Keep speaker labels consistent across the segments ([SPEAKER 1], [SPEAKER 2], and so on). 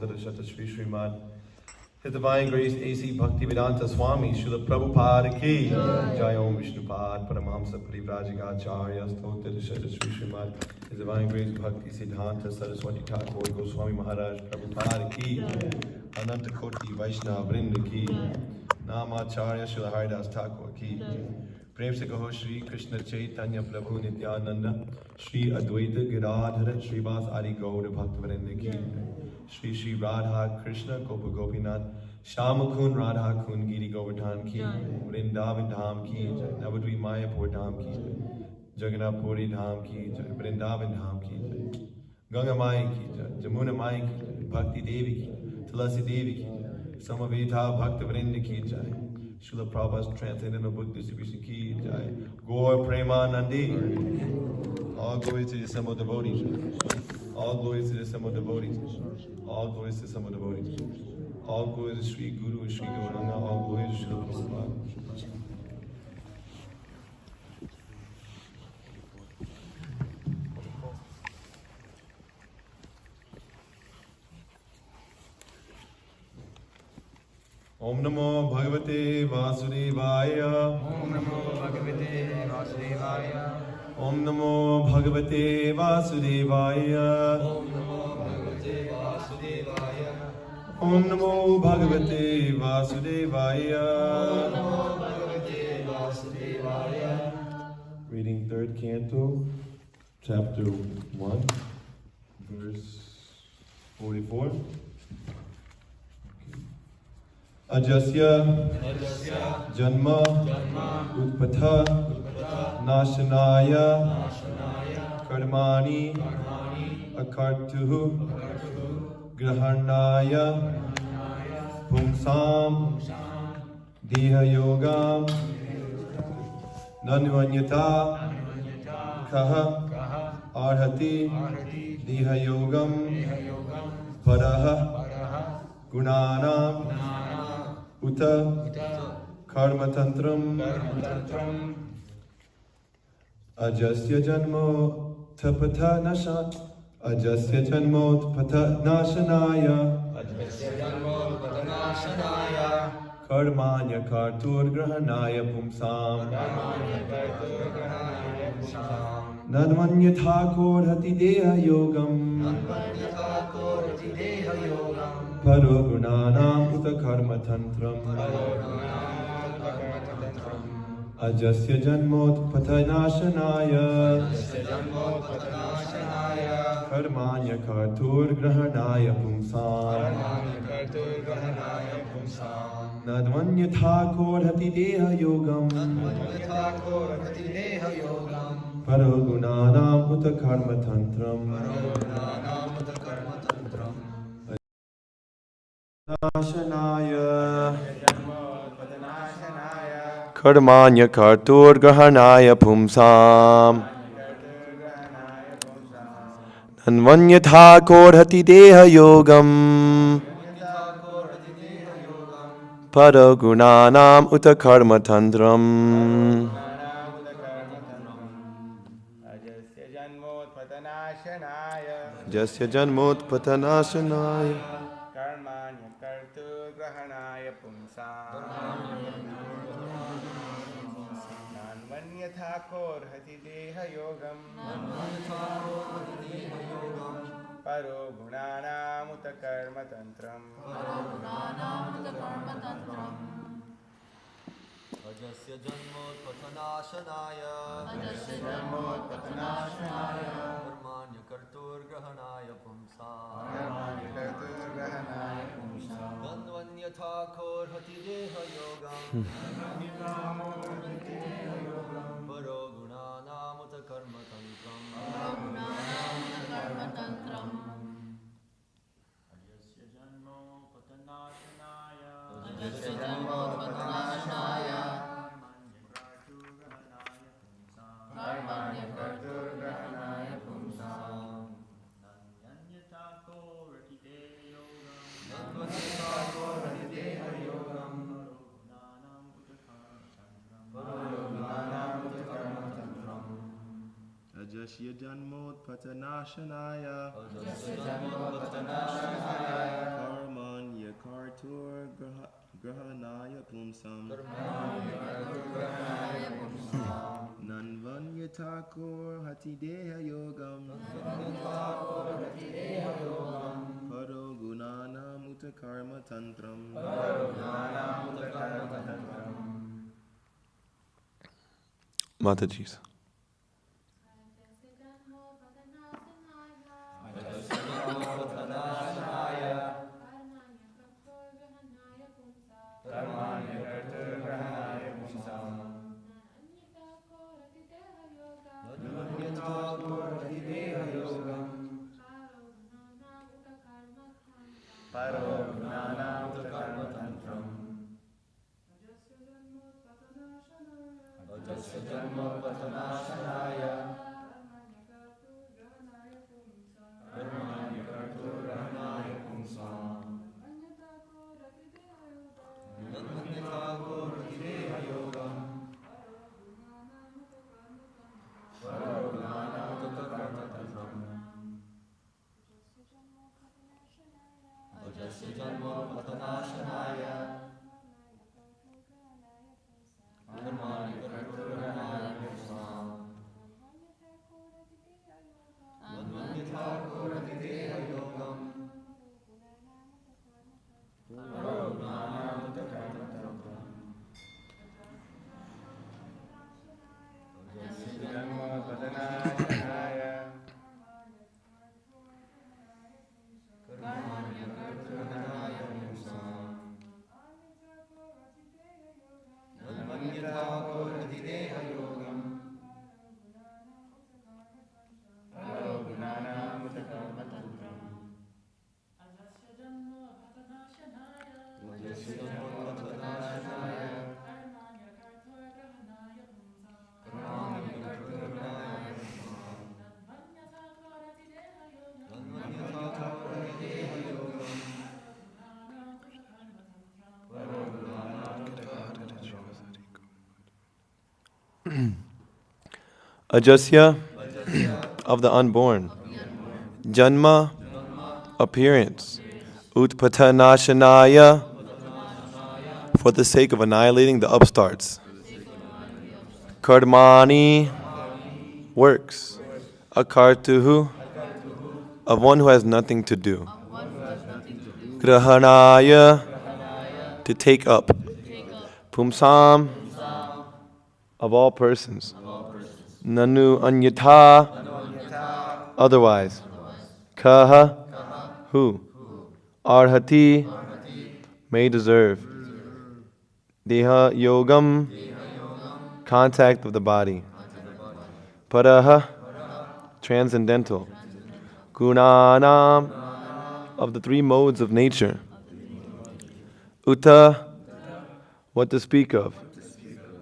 [SPEAKER 1] Darashata Shri Srimad His Divine Grace A.C. Bhaktivedanta Swami Srila Prabhupada Ki Jai Om Vishnupad Paramahamsa Parivrajikacharya Stotarashata Shri Srimad His Divine Grace Bhakti Siddhanta Saraswati Thakur Goswami Maharaj Prabhupada Ki Ananta Koti Vaishnava Vrinda Ki Namacharya Srila Haridas Thakur Ki प्रेम से कहो श्री कृष्ण चैतन्य प्रभु नित्यानंद श्री अद्वैत गिराधर श्रीवास आदि गौर भक्तवृंद की श्री श्री राधा कृष्ण गोप गोपीनाथ श्याम कुंड राधा कुंड गिरि गोवर्धन की वृंदावन धाम की नवद्वीप मायापुर धाम की जगन्नाथपुरी धाम की वृंदावन धाम की गंगा माई की जमुना माई की भक्ति देवी की तुलसी देवी की समवेता भक्त वृंद की जय Srila Prabhupada's Transcendental Book Distribution Key Jai Gaur Premanandi. All glories to the assembled devotees. All glories to the assembled devotees. All glories to the assembled devotees. All glories to Sri Guru and Sri Gauranga. All glories to Srila Prabhupada. Om Namo Bhagavate Vasudevaya.
[SPEAKER 2] Om Namo Bhagavate Vasudevaya.
[SPEAKER 1] Om Namo Bhagavate Vasudevaya.
[SPEAKER 2] Om Namo Bhagavate Vasudevaya.
[SPEAKER 1] Om Namo Bhagavate Vasudevaya. Reading 3rd Canto, Chapter 1, verse 44. Ajasya Janma Utpatha Nashanaya Karmani Akartuhu Grahanaya Pumsam Deha Yogam Nanvanyata Kaha Arhati Deha Yogam Paraha Gunanam Uta Karma Tantram Ajasya Janmo Tapatha Nashan Ajasya Janmo Tapatha Nashanaya Karmanya Kartur Grahanaya Pumsam Nadmanya Thakur Hati Deha Yogam Paro Gunanam Uta Karma Tantram Ajasya Janmot Pathanashanaya Karmanya Kartur Grahanaya Pumsam Nadvanya Thakur Hati Deha Yogam Paro Gunanam Uta Karma Tantram Karmanya Kartur Grahanaya Pumsam Nanvanya Thakur Hati Deha Yogam Paragunanam Uta Karma Tantram Jasya Janmot Patanashanaya
[SPEAKER 2] Karmanya Kartur Grahanaya Pumsam Nanvanya Thakur Hati Deha Yogam Paro Gunanam Uta Karma Tantram
[SPEAKER 3] Ajasya Janmot Pathanashanaya Karmanya Kartur Grahanaya Pumsam Nanvanya Thakur Hati Deha Yogam Paro Gunanam Uta Karma Tantram Ajasya Janmot Pathanashanaya Karmanya Kartur Grahanaya Pumsam Nanvanya Thakur Hati Deha Yogam Paro Gunanam Uta Karma Tantram
[SPEAKER 4] Ojasya Janmotpatanashanaya Karmanya Kartur Grahanaya Pumsam Nanvanya Thakur Hatideha Yogam Paro Gunana Mutakarma Tantram
[SPEAKER 1] Mataji's. Ajasya of the unborn. Janma, appearance. Utpatanashanaya, for the sake of annihilating the upstarts. Karmani, works. Akartuhu, of one who has nothing to do. Grahanaya, to take up. Pumsam, of all persons. Nanu anyatha, otherwise. Kaha, who? Arhati, may deserve. Deha yogam, contact of the body. Paraha, transcendental. Gunanam, of the three modes of nature. Uta, what to speak of.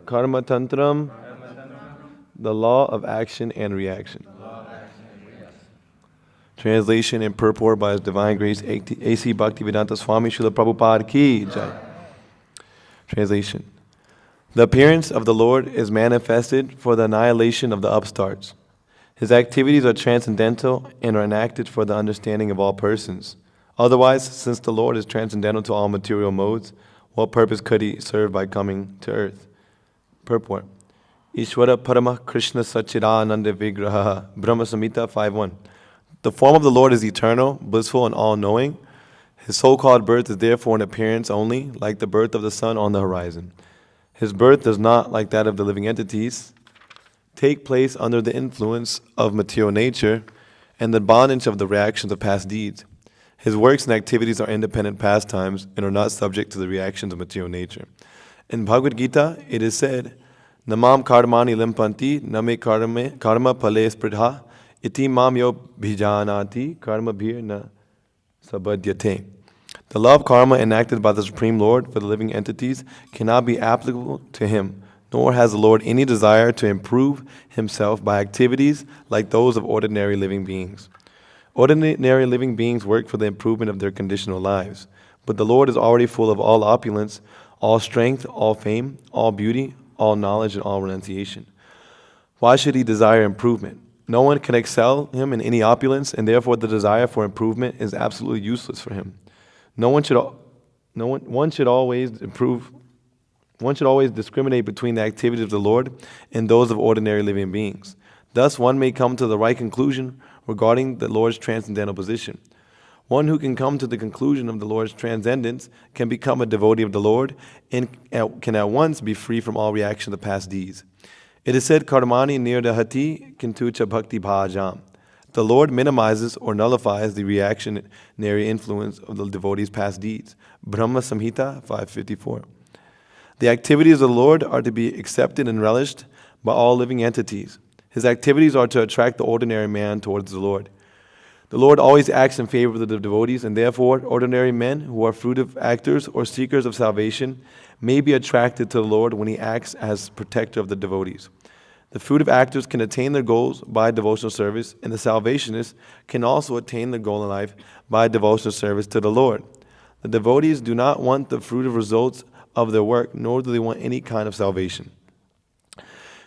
[SPEAKER 1] Karma tantram, the law of action and reaction. Translation and purport by His Divine Grace A.C. Bhaktivedanta Swami Srila Prabhupada Ki Jai. Translation. The appearance of the Lord is manifested for the annihilation of the upstarts. His activities are transcendental and are enacted for the understanding of all persons. Otherwise, since the Lord is transcendental to all material modes, what purpose could He serve by coming to earth? Purport. Ishvara Parama Krishna Sachidananda Vigraha Brahma Samhita 5.1. The form of the Lord is eternal, blissful, and all-knowing. His so-called birth is therefore an appearance only, like the birth of the sun on the horizon. His birth does not, like that of the living entities, take place under the influence of material nature and the bondage of the reactions of past deeds. His works and activities are independent pastimes and are not subject to the reactions of material nature. In Bhagavad Gita, it is said, Namam karmani limpanti name karma pale spridha iti mam yo bhijanati karma bhir na sabhadyate. The law of karma enacted by the Supreme Lord for the living entities cannot be applicable to him, nor has the Lord any desire to improve himself by activities like those of ordinary living beings. Ordinary living beings work for the improvement of their conditional lives, but the Lord is already full of all opulence, all strength, all fame, all beauty, all knowledge, and all renunciation. Why should he desire improvement? No one can excel him in any opulence, and therefore the desire for improvement is absolutely useless for him. One should always discriminate between the activities of the Lord and those of ordinary living beings. Thus, one may come to the right conclusion regarding the Lord's transcendental position. One who can come to the conclusion of the Lord's transcendence can become a devotee of the Lord and can at once be free from all reaction of the past deeds. It is said, Karmani nirdahati kintucha bhakti bhajam. The Lord minimizes or nullifies the reactionary influence of the devotee's past deeds. Brahma Samhita 554. The activities of the Lord are to be accepted and relished by all living entities. His activities are to attract the ordinary man towards the Lord. The Lord always acts in favor of the devotees, and therefore ordinary men who are fruitive actors or seekers of salvation may be attracted to the Lord when he acts as protector of the devotees. The fruitive actors can attain their goals by devotional service, and the salvationists can also attain their goal in life by devotional service to the Lord. The devotees do not want the fruitive results of their work, nor do they want any kind of salvation.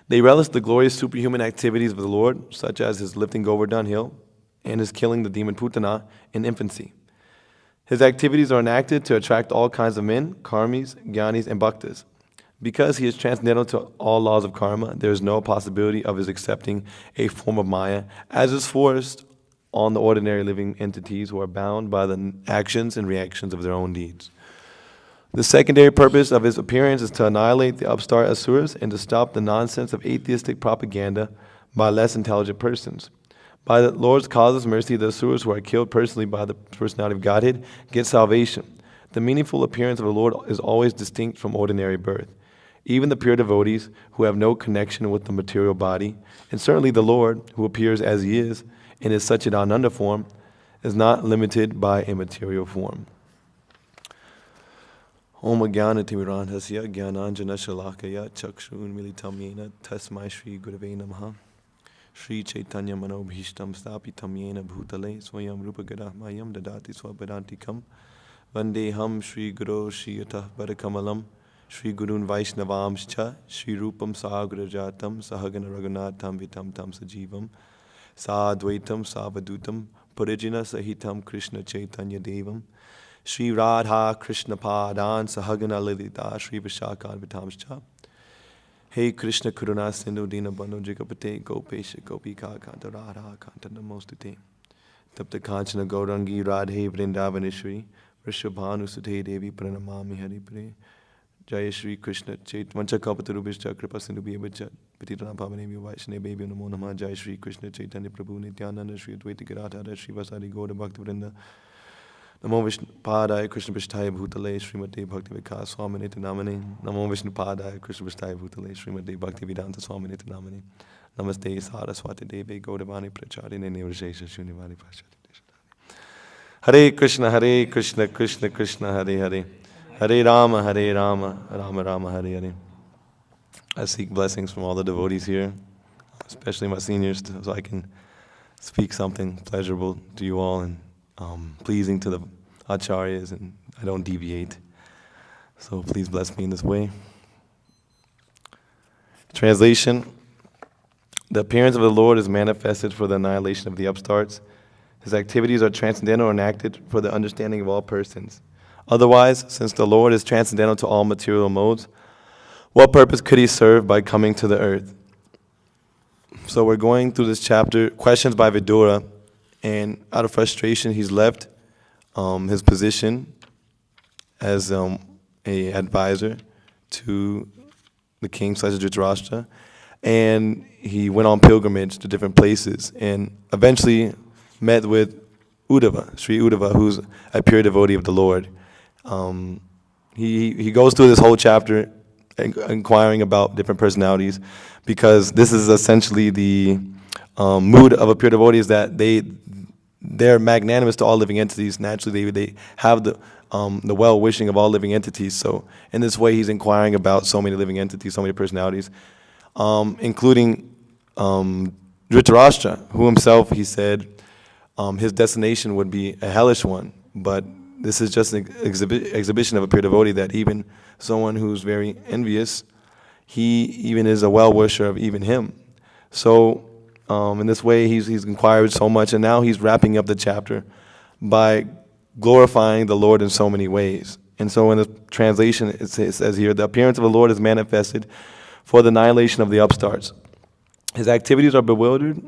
[SPEAKER 1] They relish the glorious superhuman activities of the Lord, such as his lifting Govardhan hill and his killing the demon Putana in infancy. His activities are enacted to attract all kinds of men, karmis, jnanis, and bhaktas. Because he is transcendental to all laws of karma, there is no possibility of his accepting a form of maya, as is forced on the ordinary living entities who are bound by the actions and reactions of their own deeds. The secondary purpose of his appearance is to annihilate the upstart asuras and to stop the nonsense of atheistic propaganda by less intelligent persons. By the Lord's causeless mercy, the asuras who are killed personally by the personality of Godhead get salvation. The meaningful appearance of the Lord is always distinct from ordinary birth. Even the pure devotees who have no connection with the material body, and certainly the Lord, who appears as he is in his Satchidananda form, is not limited by a material form. Om Jnanatimirandhasya Jnananjana Shalakaya Chakshun Militam Yena Tasmai Shri Gurave Namaha Shri Chaitanya Manobhishtam Stapitam Yena Bhutale Swayam Rupagarah Mayam Dadati Swapadantikam Vandeham Shri Guru Shri Yatah Barakamalam Shri Gurun Vaishnavamscha Shri Rupam Sagrajatam Sahagana Raghunatham Vitam Tam Sajivam Sadvaitam Savadutam Purijina Sahitam Krishna Chaitanya Devam Shri Radha Krishna Padan Sahagana Lalita Shri Vishakan Vitamscha Hey Krishna Karuna Sindhu Dina Bano Jigapate Gopesha Gopika Kanta Radha Kanta Namostate Tapta Kanchana Gaurangi Radhe Vrindavanishri Vrishabhanu Sute Devi Pranamami Haripre Jai Shri Krishna Chait Vancha Kapatarubish Kripa Sindhu Bhiyabacha Petitana Pavanemi Vaishne Baby Namo Nama Jai Shri Krishna Chaitanya Prabhu Nityananda Shri Advaita Gadadhara Shri Vasari Gauda Bhakti Vrinda Namo Vishnu Padaya Krishna Pishtaya Bhutale Srimati Bhakti Vikas Swaminiti Namani Namo Vishnu Padaya Krishna Pishtaya Bhutale Srimati Bhakti Vedanta Swaminiti Namani Namaste Saraswati Devi Gaudavani Pracharine Nirvashesha Shunivani Prachari Hare Krishna Krishna Krishna Hare Hare Hare Rama Rama Rama Hare Hare. I seek blessings from all the devotees here, especially my seniors, so I can speak something pleasurable to you all and pleasing to the acharyas, and I don't deviate. So please bless me in this way. Translation: the appearance of the Lord is manifested for the annihilation of the upstarts. His activities are transcendental and enacted for the understanding of all persons. Otherwise, since the Lord is transcendental to all material modes, what purpose could he serve by coming to the earth? So we're going through this chapter, questions by Vidura, and out of frustration, he's left his position as a advisor to the king Dhritarashtra, and he went on pilgrimage to different places, and eventually met with Uddhava, Sri Uddhava, who's a pure devotee of the Lord. He goes through this whole chapter inquiring about different personalities, because this is essentially the mood of a pure devotee, is that they're magnanimous to all living entities. Naturally, they have the well-wishing of all living entities. So in this way, he's inquiring about so many living entities, so many personalities, including Dhritarashtra, who himself, he said, his destination would be a hellish one. But this is just an exhibition of a pure devotee, that even someone who's very envious, he even is a well-wisher of even him. So In this way, he's inquired so much, and now he's wrapping up the chapter by glorifying the Lord in so many ways. And so in the translation, it says here, the appearance of the Lord is manifested for the annihilation of the upstarts. His activities are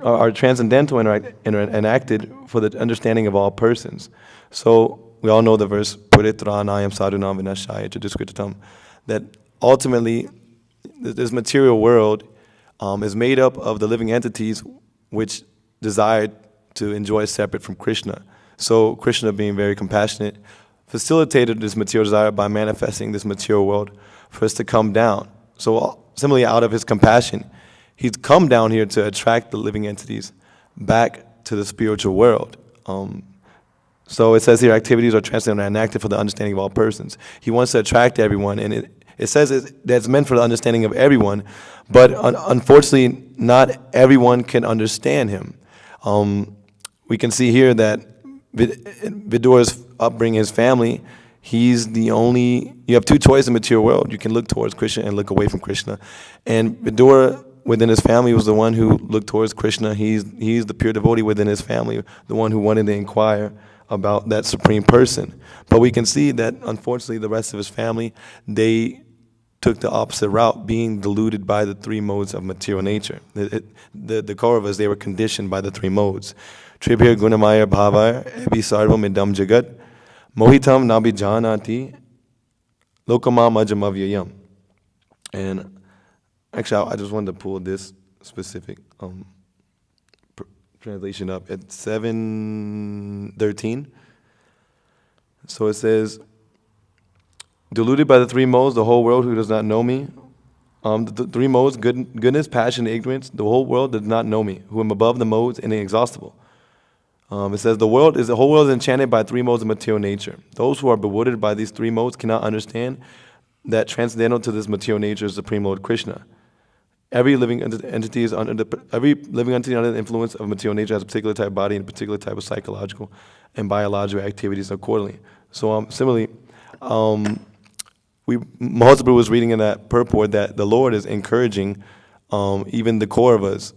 [SPEAKER 1] are transcendental and enacted for the understanding of all persons. So we all know the verse, Puritranayam sadhunam vinashaya chatuskritam, that ultimately this material world is made up of the living entities which desire to enjoy separate from Krishna. So Krishna, being very compassionate, facilitated this material desire by manifesting this material world for us to come down. So similarly, out of his compassion, he's come down here to attract the living entities back to the spiritual world. So it says here, activities are transcendental and enacted for the understanding of all persons. He wants to attract everyone, and it says that it's meant for the understanding of everyone, but unfortunately, not everyone can understand him. We can see here that Vidura's upbringing, his family, he's the only, you have two choices in the material world. You can look towards Krishna and look away from Krishna. And Vidura, within his family, was the one who looked towards Krishna. He's the pure devotee within his family, the one who wanted to inquire about that supreme person. But we can see that, unfortunately, the rest of his family, they took the opposite route, being deluded by the three modes of material nature. The Kauravas, they were conditioned by the three modes. Tribhir gunamaya bhavar ebi sarvam idam jagat mohitam nabi janati lokamam ajamavyayam. And actually, I just wanted to pull this specific translation up at 7:13. So it says, deluded by the three modes, the whole world who does not know me. The three modes, goodness, passion, ignorance, the whole world does not know me, who am above the modes and inexhaustible. It says the whole world is enchanted by three modes of material nature. Those who are bewildered by these three modes cannot understand that transcendental to this material nature is Supreme Lord Krishna. Every living entity under the influence of material nature has a particular type of body and a particular type of psychological and biological activities accordingly. So similarly, Mahaprabhu was reading in that purport that the Lord is encouraging even the Kauravas,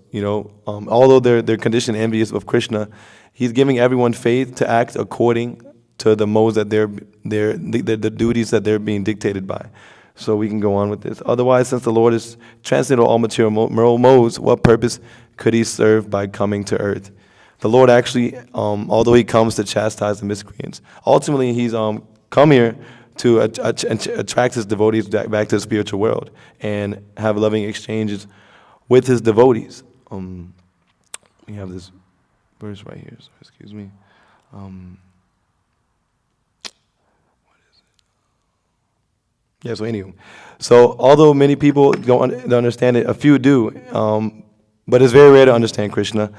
[SPEAKER 1] although they're conditioned envious of Krishna, he's giving everyone faith to act according to the modes that the duties that they're being dictated by. So we can go on with this. Otherwise, since the Lord is transcendental all material modes, what purpose could he serve by coming to earth? The Lord actually, although he comes to chastise the miscreants, ultimately he's come here to attract his devotees back to the spiritual world and have loving exchanges with his devotees. We have this verse right here, so excuse me. Yeah, so anyway. So although many people don't understand it, a few do, but it's very rare to understand Krishna.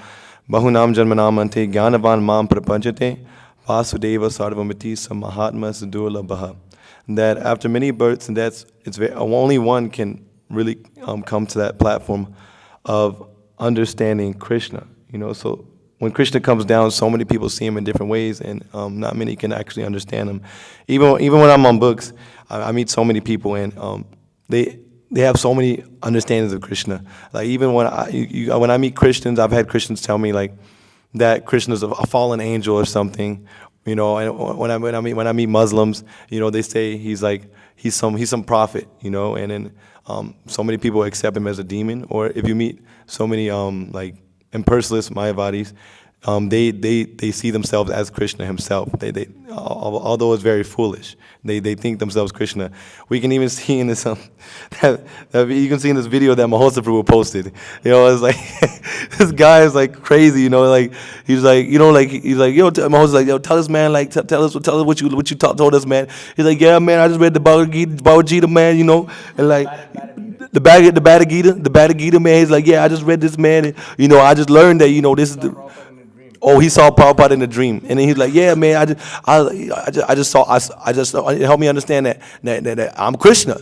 [SPEAKER 1] Bahunam janmanamante gyanavan mam prapanchate vasudeva sarvamiti samahatma sadurlabha. That after many births and deaths, only one can really come to that platform of understanding Krishna. So when Krishna comes down, so many people see him in different ways, and not many can actually understand him. Even when I'm on books, I meet so many people, and they have so many understandings of Krishna. Like even when I meet Christians, I've had Christians tell me like that Krishna's a fallen angel or something. And when I meet Muslims, they say he's some prophet, and then so many people accept him as a demon. Or if you meet so many like impersonalists, Mayavadis, they see themselves as Krishna himself. Although it's very foolish, they think themselves Krishna. We can even see in this you can see in this video that Mahaprabhu posted. It's like this guy is like crazy. Like he's like Mahaprabhu's like, yo, tell us, man, like tell us what you told us, man. He's like, yeah, man, I just read the Bhagavad Gita, man, and like. The Bhagavad Gita, man. He's like, yeah, I just read this, man. And, I just learned that, this is the. Oh, he saw Prabhupada in a dream, and then he's like, yeah, man. It helped me understand that I'm Krishna.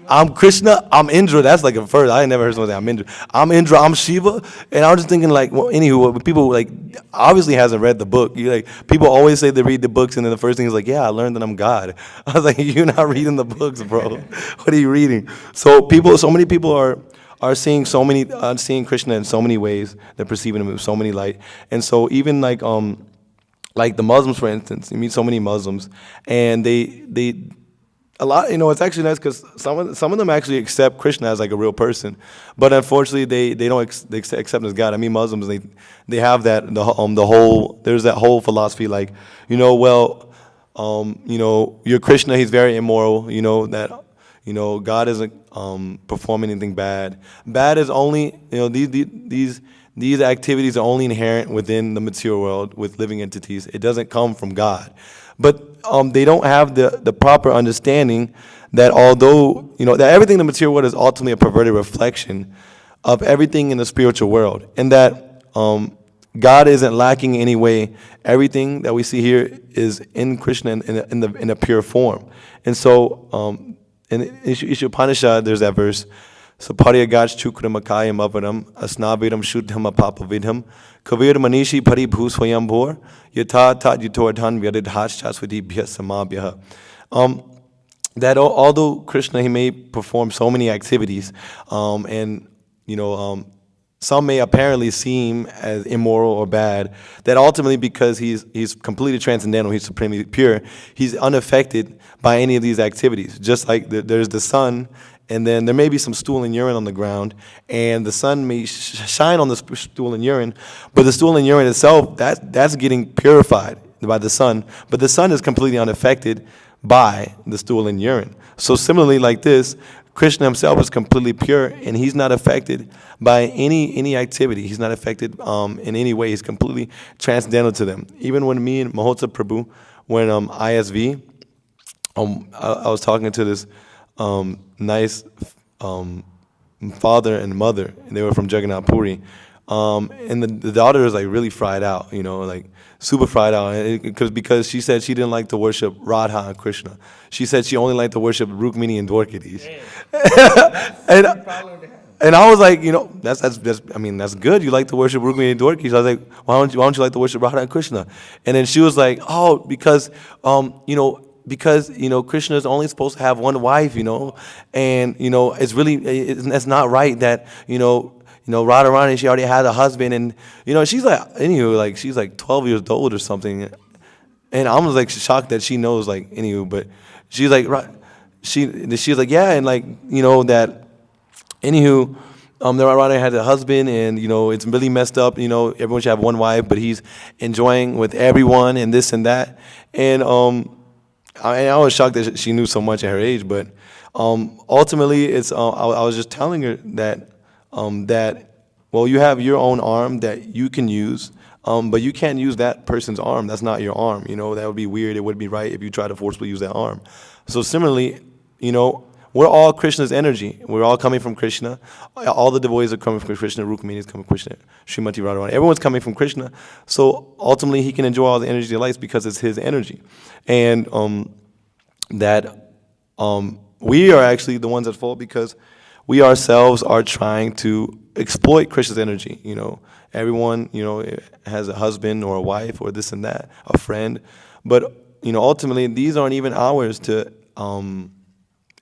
[SPEAKER 1] I'm Krishna, I'm Indra. That's like a first. I ain't never heard someone say I'm Indra. I'm Indra, I'm Shiva. And I was just thinking like, well, anywho, people like obviously hasn't read the book. People always say they read the books, and then the first thing is like, yeah, I learned that I'm God. I was like, you're not reading the books, bro. What are you reading? So many people are are seeing seeing Krishna in so many ways. They're perceiving him with so many light. And so even like the Muslims, for instance, you meet so many Muslims, and they a lot, it's actually nice because some of them actually accept Krishna as like a real person, but unfortunately they don't accept him as God. I mean, Muslims, they have that there's that whole philosophy like, you're Krishna, he's very immoral, that God isn't performing anything bad. Bad is only, these activities are only inherent within the material world with living entities. It doesn't come from God. But they don't have the proper understanding that although, that everything in the material world is ultimately a perverted reflection of everything in the spiritual world. And that God isn't lacking in any way. Everything that we see here is in Krishna in a pure form. And so in Isha Upanishad, there's that verse, Sapariyagach Chukramakayam Avaram Asnavidam Shuddham Apapavidham Kavir Manishi Pari Bhuswayambhor Yata Tat Yutordhan Vyadidhach Chaswati Bhyasamabhyaha. That although Krishna, he may perform so many activities, and some may apparently seem as immoral or bad, that ultimately because he's completely transcendental, he's supremely pure, he's unaffected by any of these activities. Just like there's the sun, and then there may be some stool and urine on the ground, and the sun may shine on the stool and urine, but the stool and urine itself, that's getting purified by the sun, but the sun is completely unaffected by the stool and urine. So similarly like this, Krishna himself is completely pure, and he's not affected by any activity. He's not affected in any way. He's completely transcendental to them. Even when me and Mahotsa Prabhu were in ISV, I was talking to this nice father and mother, and they were from Jagannath Puri. And the daughter was like really fried out, like super fried out, because she said she didn't like to worship Radha and Krishna. She said she only liked to worship Rukmini and Dwarkadis. And I was like, that's good. You like to worship Rukmini and Dwarkadis. I was like, why don't you like to worship Radha and Krishna? And then she was like, oh, because Krishna is only supposed to have one wife, and it's not right that Radharani, she already had a husband, and she's like she's like 12 years old or something, and I'm like shocked that she knows but she's like she's like, yeah, and that that Radharani had a husband, and it's really messed up, everyone should have one wife, but he's enjoying with everyone and this and that, and I was shocked that she knew so much at her age, but ultimately it's I was just telling her that you have your own arm that you can use, but you can't use that person's arm. That's not your arm. That would be weird. It wouldn't be right if you try to forcibly use that arm. So similarly, we're all Krishna's energy. We're all coming from Krishna. All the devotees are coming from Krishna. Rukmini is coming from Krishna. Srimati Radharani. Everyone's coming from Krishna. So ultimately, he can enjoy all the energy he likes because it's his energy. And we are actually the ones at fault because we ourselves are trying to exploit Krishna's energy. Everyone, has a husband or a wife or this and that, a friend. But, ultimately, these aren't even ours to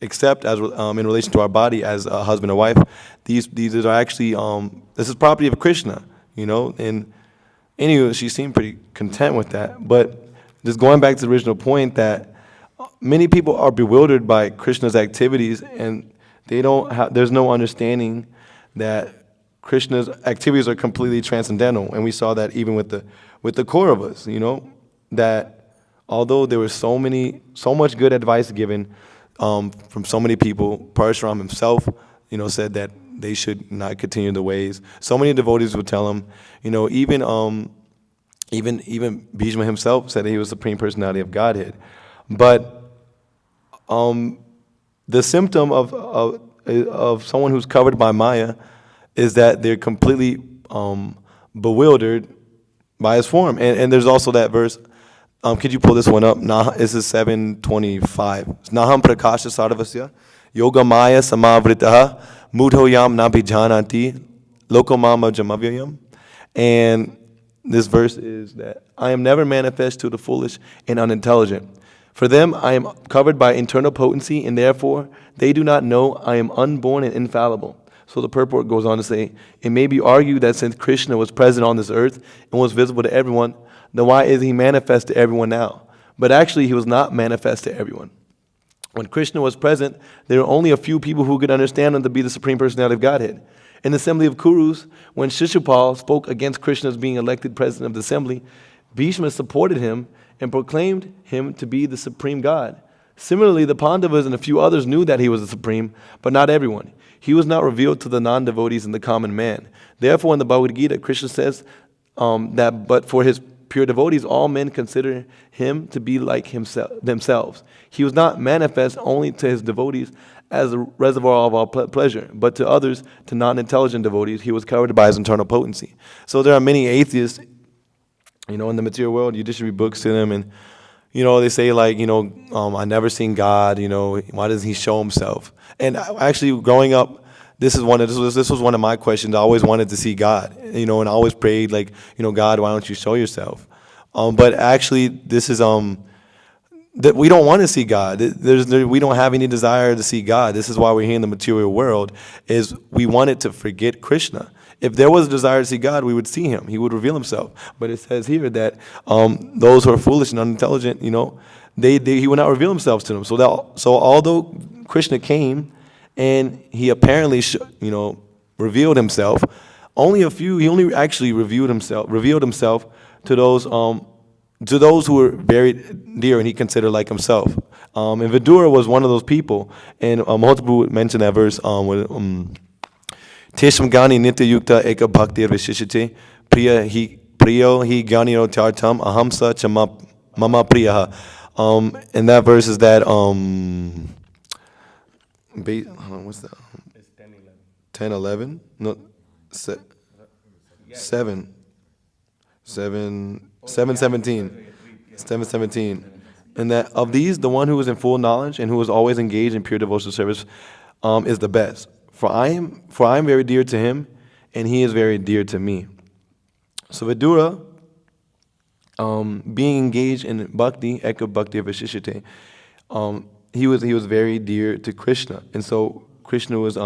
[SPEAKER 1] accept as in relation to our body as a husband or wife. These are actually, this is property of Krishna, And anyway, she seemed pretty content with that. But just going back to the original point that many people are bewildered by Krishna's activities, and there's no understanding that Krishna's activities are completely transcendental, and we saw that even with the Kauravas, that although there was so much good advice given from so many people, Parashuram himself, said that they should not continue the ways. So many devotees would tell him, even Bhishma himself said that he was the Supreme Personality of Godhead, but the symptom of someone who's covered by Maya is that they're completely bewildered by his form. And there's also that verse. Could you pull this one up? This is 725. Naham prakasha sarvasya yoga maya samavritaha mudhoyam nabhijanati lokamama jamavyayam. And this verse is that I am never manifest to the foolish and unintelligent. For them, I am covered by internal potency, and therefore they do not know I am unborn and infallible. So the purport goes on to say, it may be argued that since Krishna was present on this earth and was visible to everyone, then why is he manifest to everyone now? But actually, he was not manifest to everyone. When Krishna was present, there were only a few people who could understand him to be the Supreme Personality of Godhead. In the assembly of Kurus, when Shishupal spoke against Krishna's being elected president of the assembly, Bhishma supported him and proclaimed him to be the Supreme God. Similarly, the Pandavas and a few others knew that he was the Supreme, but not everyone. He was not revealed to the non-devotees and the common man. Therefore, in the Bhagavad Gita, Krishna says that but for his pure devotees, all men consider him to be like themselves. He was not manifest only to his devotees as a reservoir of all pleasure, but to others, to non-intelligent devotees, he was covered by his internal potency. So there are many atheists, in the material world. You distribute books to them, and they say like, I never seen God. Why doesn't he show himself? And actually, growing up, this was one of my questions. I always wanted to see God, and I always prayed like, God, why don't you show yourself? But actually, this is that we don't want to see God. We don't have any desire to see God. This is why we're here in the material world. Is we wanted to forget Krishna. If there was a desire to see God, we would see him. He would reveal himself. But it says here that those who are foolish and unintelligent, he would not reveal himself to them. So although Krishna came and he apparently revealed himself, he only actually revealed himself to those who were very dear and he considered like himself. And Vidura was one of those people. And Mahaprabhu mentioned that verse with Tesham Gani Nitya Yukta Eka Bhakti Vishishite Priya Priyo Hi Gyaniro Tyartam Ahamsa Chama Mama Priyaha. And that verse is that what's that?
[SPEAKER 2] It's 10, 11.
[SPEAKER 1] 10, 11? No, 7, 17. 7:17. And that of these, the one who is in full knowledge and who is always engaged in pure devotional service is the best. For I am very dear to him, and he is very dear to me. So Vidura, being engaged in bhakti, eka bhakti vishishite, he was very dear to Krishna, and so Krishna was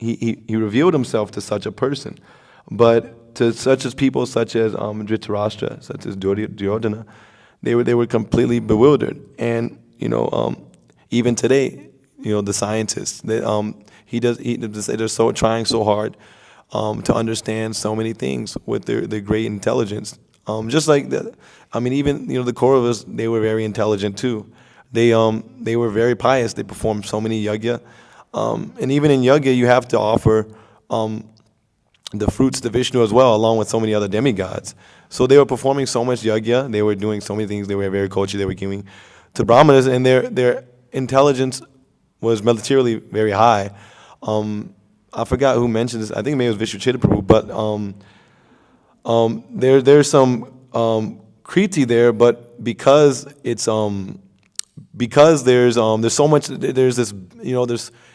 [SPEAKER 1] he revealed himself to such a person, but to people such as Dhritarashtra, such as Duryodhana, they were completely bewildered, and even today, the scientists that they're trying so hard to understand so many things with their great intelligence. Just like even the Kauravas, they were very intelligent too. They were very pious. They performed so many yajna, and even in yajna, you have to offer the fruits to Vishnu as well, along with so many other demigods. So they were performing so much yajna. They were doing so many things. They were very cultured. They were giving to brahmanas, and their intelligence was materially very high. I forgot who mentioned this. I think maybe it was Vishnu Prabhu, but there's some kriti there, but because it's because there's so much, there's this,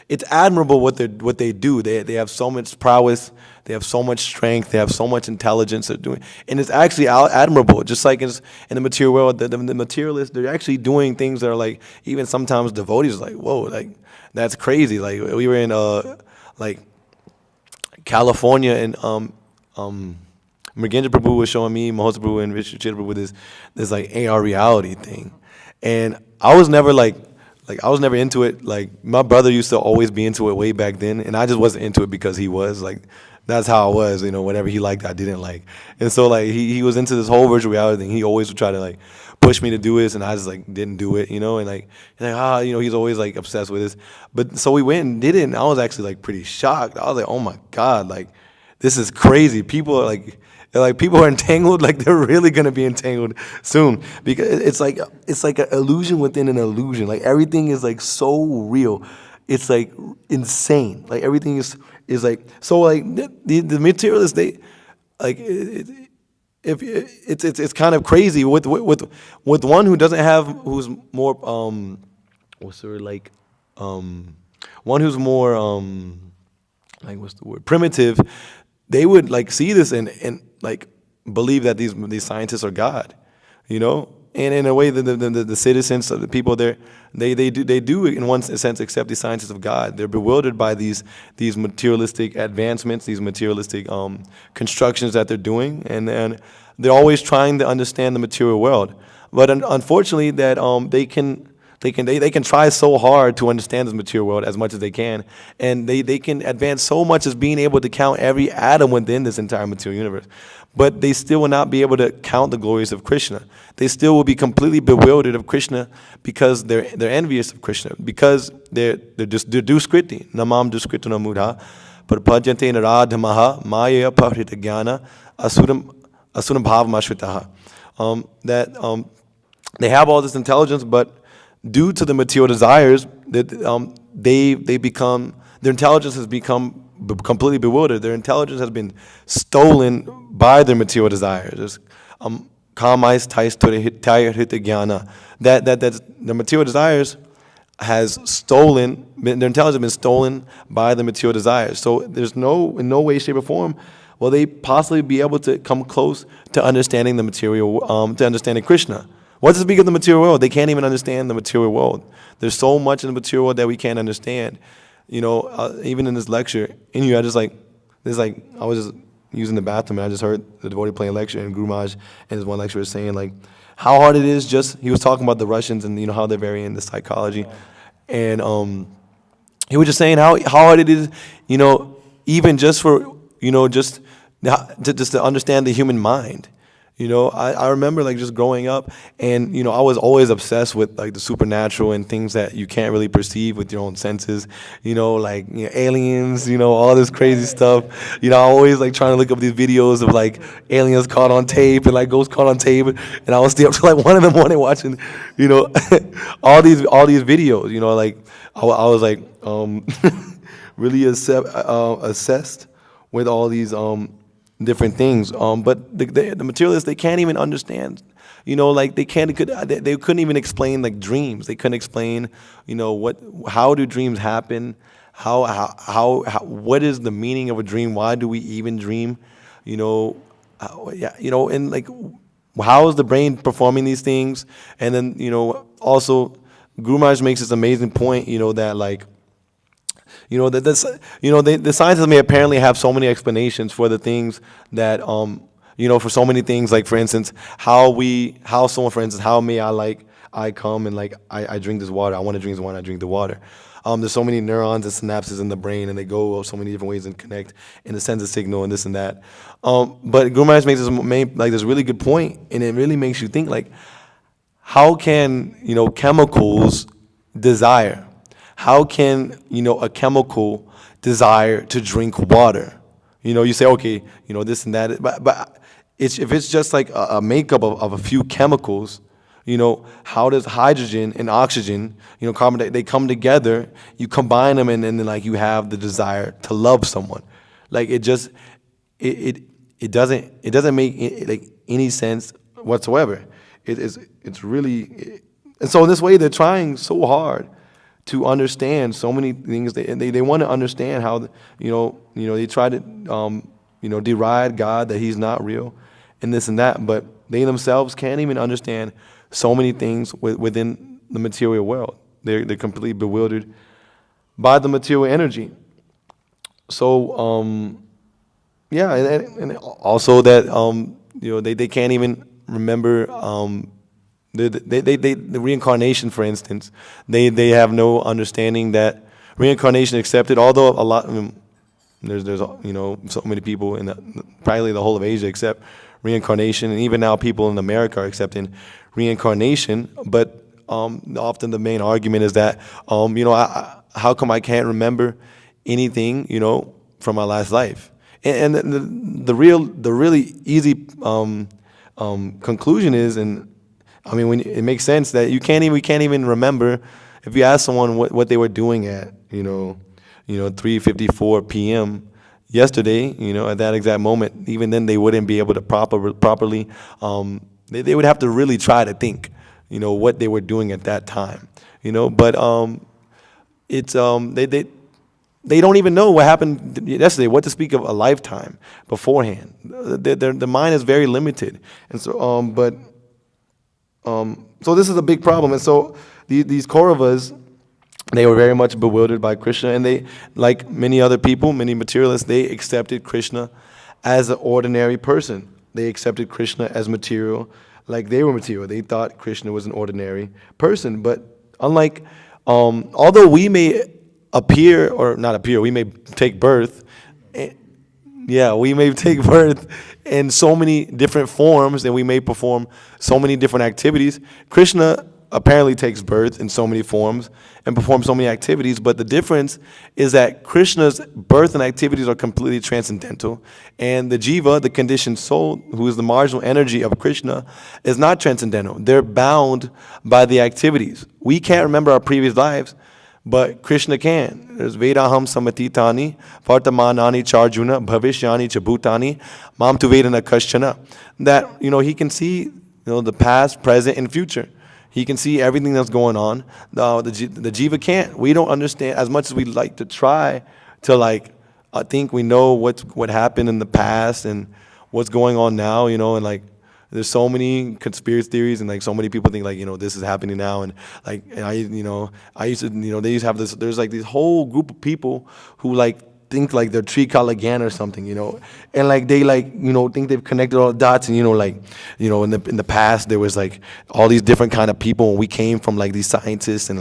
[SPEAKER 1] it's admirable what they do. They have so much prowess, they have so much strength, they have so much intelligence they're doing, and it's actually admirable. Just like in the material world, the materialists, they're actually doing things that are like, even sometimes devotees are like, whoa, like that's crazy. Like we were in like California, and Mrigendra Prabhu was showing me, Mahosa Prabhu and Vishnu Prabhu with this like AR reality thing, and I was never I was never into it. Like my brother used to always be into it way back then, and I just wasn't into it because he was like, that's how I was, whatever he liked, I didn't like. And so like he was into this whole virtual reality thing. He always would try to like push me to do this, and I just like didn't do it, and like he's always like obsessed with this. But so we went and did it, and I was actually like pretty shocked. I was like, oh my God, like this is crazy. People are like people are entangled, like they're really gonna be entangled soon, because it's like an illusion within an illusion. Like everything is like so real, it's like insane. Like everything is like so. Like the materialists, they like if it's kind of crazy with one who doesn't have, who's more one who's more like what's the word, primitive. They would like see this and like believe that these scientists are God, and and in a way, the citizens, the people there, they do in one sense accept the sciences of God. They're bewildered by these materialistic advancements, these materialistic constructions that they're doing, and they're always trying to understand the material world. But unfortunately, that they can try so hard to understand this material world as much as they can, and they can advance so much as being able to count every atom within this entire material universe. But they still will not be able to count the glories of Krishna. They still will be completely bewildered of Krishna because they're envious of Krishna, because they're duskriti, namam duskritana mudha, parpajante naradhamaha maya parita jnana asuram bhavamashvitaha. That they have all this intelligence, but due to the material desires, that they become, their intelligence has become completely bewildered. Their intelligence has been stolen by their material desires. Kamais tais hita jnana. That the material desires has stolen, their intelligence has been stolen by the material desires. So there's in no way, shape, or form will they possibly be able to come close to understanding the material, to understanding Krishna. What does it speak of the material world? They can't even understand the material world. There's so much in the material world that we can't understand. Even in this lecture, I was just using the bathroom and I just heard the devotee playing a lecture, and Guru Maharaj and his one lecturer was saying like how hard it is. He was talking about the Russians and how they're very into psychology, and he was just saying how hard it is, even just for just to understand the human mind. I remember like just growing up, and I was always obsessed with like the supernatural and things that you can't really perceive with your own senses. Aliens, all this crazy stuff. I always like trying to look up these videos of like aliens caught on tape and like ghosts caught on tape, and I would stay up till like 1 in the morning watching, all these videos. Like I was like really obsessed with all these different things, but the materialists, they can't even understand, like they couldn't even explain like dreams. They couldn't explain, how do dreams happen, how what is the meaning of a dream, why do we even dream, and like how is the brain performing these things. And then also Guru Maharaj makes this amazing point, that like the scientists may apparently have so many explanations for the things that, for so many things, like for instance, how may I come and like, I drink this water, I want to drink this water, I drink the water. There's so many neurons and synapses in the brain, and they go so many different ways and connect in the sense of signal and this and that. But Guru Maharaj makes this really good point, and it really makes you think like, how can, chemicals desire? How can, a chemical desire to drink water? You say, okay, this and that, but if it's just like a makeup of a few chemicals, how does hydrogen and oxygen, carbon, they come together, you combine them, and then like you have the desire to love someone. Like it doesn't make like any sense whatsoever. It's really, and so in this way they're trying so hard to understand so many things. They want to understand how, they try to, deride God, that he's not real, and this and that, but they themselves can't even understand so many things within the material world. They're completely bewildered by the material energy. So, and also that, they can't even remember, the reincarnation, for instance, they have no understanding that reincarnation accepted. Although a lot, there's so many people in probably the whole of Asia accept reincarnation, and even now people in America are accepting reincarnation. But often the main argument is that how come I can't remember anything from my last life? And the really easy conclusion is, and when it makes sense that we can't even remember. If you ask someone what they were doing at 3:54 p.m. yesterday, at that exact moment, even then they wouldn't be able to properly. They would have to really try to think, what they were doing at that time, But it's they don't even know what happened yesterday. What to speak of a lifetime beforehand? The mind is very limited, and so So this is a big problem. And so these Kauravas, they were very much bewildered by Krishna, and they, like many other people, many materialists, they accepted Krishna as an ordinary person. They accepted Krishna as material, like they were material. They thought Krishna was an ordinary person. But unlike, although we may appear, or not appear, we may take birth, we may take birth in so many different forms, and we may perform so many different activities. Krishna apparently takes birth in so many forms and performs so many activities, but the difference is that Krishna's birth and activities are completely transcendental, and the jiva, the conditioned soul, who is the marginal energy of Krishna, is not transcendental. They're bound by the activities. We can't remember our previous lives, but Krishna can. There's Vedaham Samatitani, Vartamanani Charjuna, Bhavishyani Chabhutani, Mam tu Vedana Kashchana. That, he can see, the past, present, and future. He can see everything that's going on. The jiva can't. We don't understand, as much as we like to try to I think we know what happened in the past and what's going on now, and there's so many conspiracy theories, and so many people think this is happening now, and I used to, they used to have this, there's this whole group of people who think they're Trikalagan or something, and they think they've connected all the dots, and in the past there was all these different kind of people, and we came from these scientists, and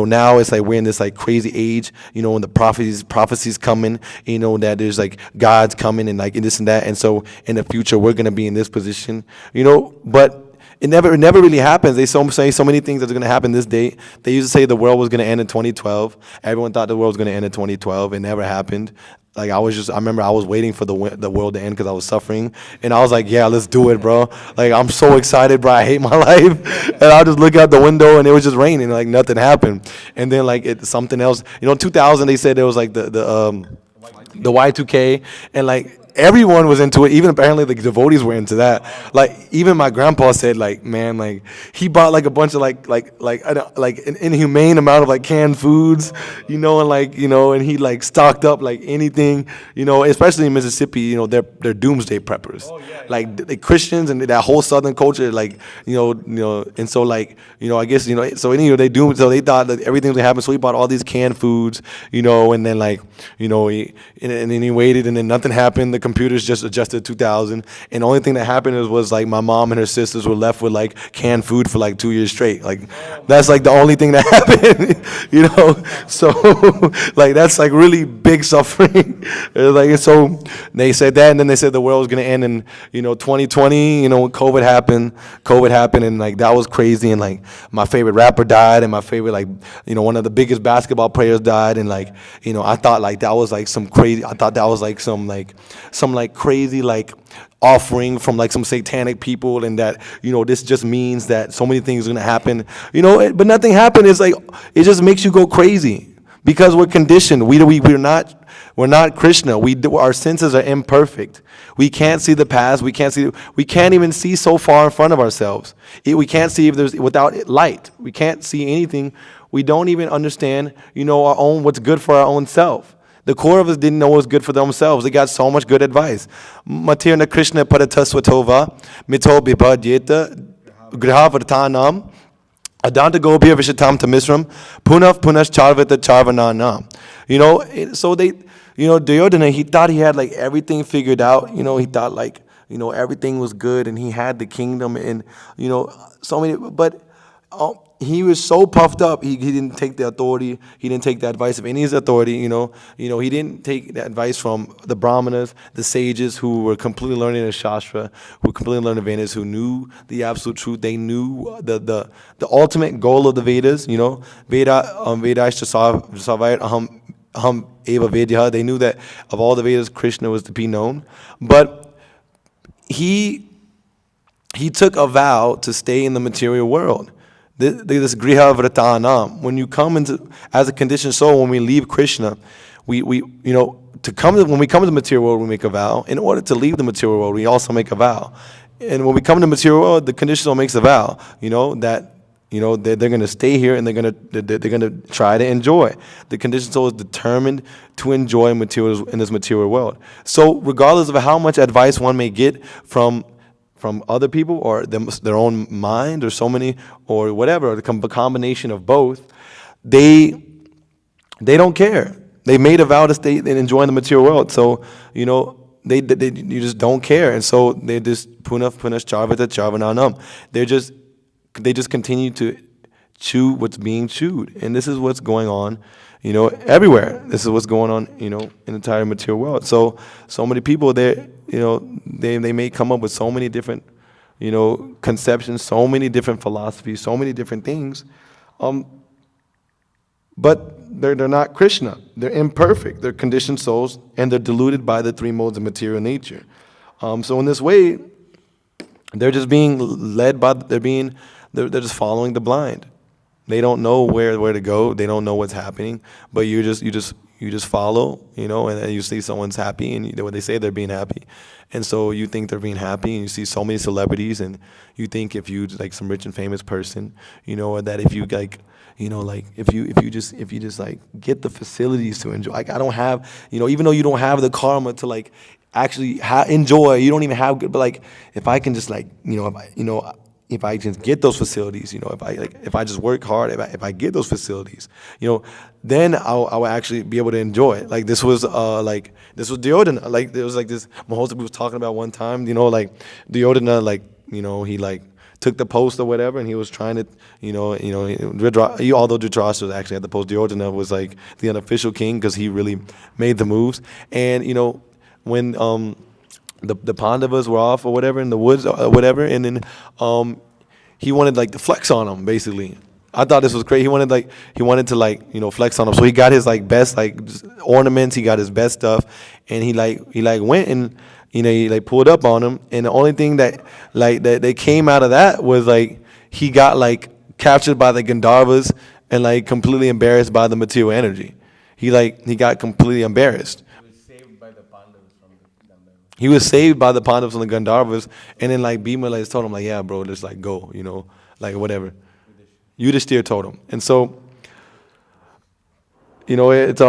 [SPEAKER 1] now it's we're in this crazy age, and the prophecies coming, that there's God's coming, and and this and that, and so in the future we're gonna be in this position, but it never really happens. They say so many things that's going to happen this date. They used to say the world was going to end in 2012. Everyone thought the world was going to end in 2012. It never happened. I remember I was waiting for the world to end because I was suffering. And I was like, yeah, let's do it, bro. I'm so excited, bro. I hate my life. And I'll just look out the window and it was just raining. Nothing happened. And then it's something else. 2000, they said there was the Y2K. And everyone was into it. Even apparently the devotees were into that. Even my grandpa said, man, he bought a bunch of an inhumane amount of canned foods, and and he stocked up anything, especially in Mississippi, they're doomsday preppers. Oh, yeah. The Christians and that whole southern culture, and so I guess so anyway so they thought that everything was gonna happen. So he bought all these canned foods, and then and then he waited, and then nothing happened. The computers just adjusted 2000, and the only thing that happened was my mom and her sisters were left with canned food for 2 years straight. That's the only thing that happened, so that's really big suffering. So they said that, and then they said the world was gonna end in 2020. When COVID happened, and that was crazy, and my favorite rapper died, and my favorite one of the biggest basketball players died, and I thought that was some crazy. I thought that was some crazy offering from some satanic people, and that this just means that so many things are gonna happen, but nothing happened. It's it just makes you go crazy because we're conditioned. We're not Krishna. Our senses are imperfect. We can't see the past. We can't even see so far in front of ourselves. We can't see if there's without light. We can't see anything. We don't even understand our own, what's good for our own self. The Kauravas didn't know what was good for themselves. They got so much good advice. Matirna Krishna Paratasvatova, Mito Bibhadyeta, Grihavartanam, Adanta Gobhir Vishatam Tamisram, Punav Punash Charvata Charvananam. So they, Duryodhana, he thought he had everything figured out. He thought everything was good, and he had the kingdom, and, so many, but he was so puffed up, he didn't take the authority, he didn't take the advice of any of his authority, he didn't take the advice from the Brahmanas, the sages who were completely learning the Shastra, who completely learned the Vedas, who knew the absolute truth. They knew the ultimate goal of the Vedas, Veda, Vedaishta Savayat Aham Eva Vedya. They knew that of all the Vedas, Krishna was to be known. But he took a vow to stay in the material world. This griha vratanam. When you come into as a conditioned soul, when we leave Krishna, when we come to the material world, we make a vow. In order to leave the material world, we also make a vow. And when we come to the material world, the conditioned soul makes a vow. That they're going to stay here, and they're going to try to enjoy. The conditioned soul is determined to enjoy materials in this material world. So regardless of how much advice one may get from from other people or their own mind or so many or whatever, or the combination of both, they don't care. They made a vow to stay and enjoy the material world. So, they you just don't care. And so they just punas charvata charvananam. They just continue to chew what's being chewed. And this is what's going on, everywhere. This is what's going on, in the entire material world. So many people they may come up with so many different, conceptions, so many different philosophies, so many different things. But they're not Krishna. They're imperfect. They're conditioned souls, and they're deluded by the three modes of material nature. So in this way, they're just being led by. They're just following the blind. They don't know where to go. They don't know what's happening. But you just follow, and then you see someone's happy, and when they say they're being happy, and so you think they're being happy, and you see so many celebrities, and you think if you like some rich and famous person, or that if you like. If you just like get the facilities to enjoy, like I don't have, even though you don't have the karma to like actually enjoy, you don't even have, but like if I can just like, if I just get those facilities, if I just work hard, if I get those facilities, then I'll actually be able to enjoy it. Like this was Duryodhana. Like there was like this Mahosabi was talking about one time, like Duryodhana, like he like took the post or whatever, and he was trying to, although Dhritarashtra was actually at the post, Duryodhana was like the unofficial king because he really made the moves. And when the Pandavas were off or whatever in the woods or whatever, and then he wanted like to flex on them basically. I thought this was crazy. He wanted to flex on them. So he got his like best like ornaments. He got his best stuff, and he went and. He like pulled up on him, and the only thing that came out of that was like he got like captured by the Gandharvas and like completely embarrassed by the material energy. He got completely embarrassed.
[SPEAKER 2] He was saved by the Pandavas from the Gandharvas.
[SPEAKER 1] He was saved by the Pandavas from the Gandharvas, and then like Bhima like told him like, yeah, bro, just like go, like whatever. Yudhishthira told him, and so it's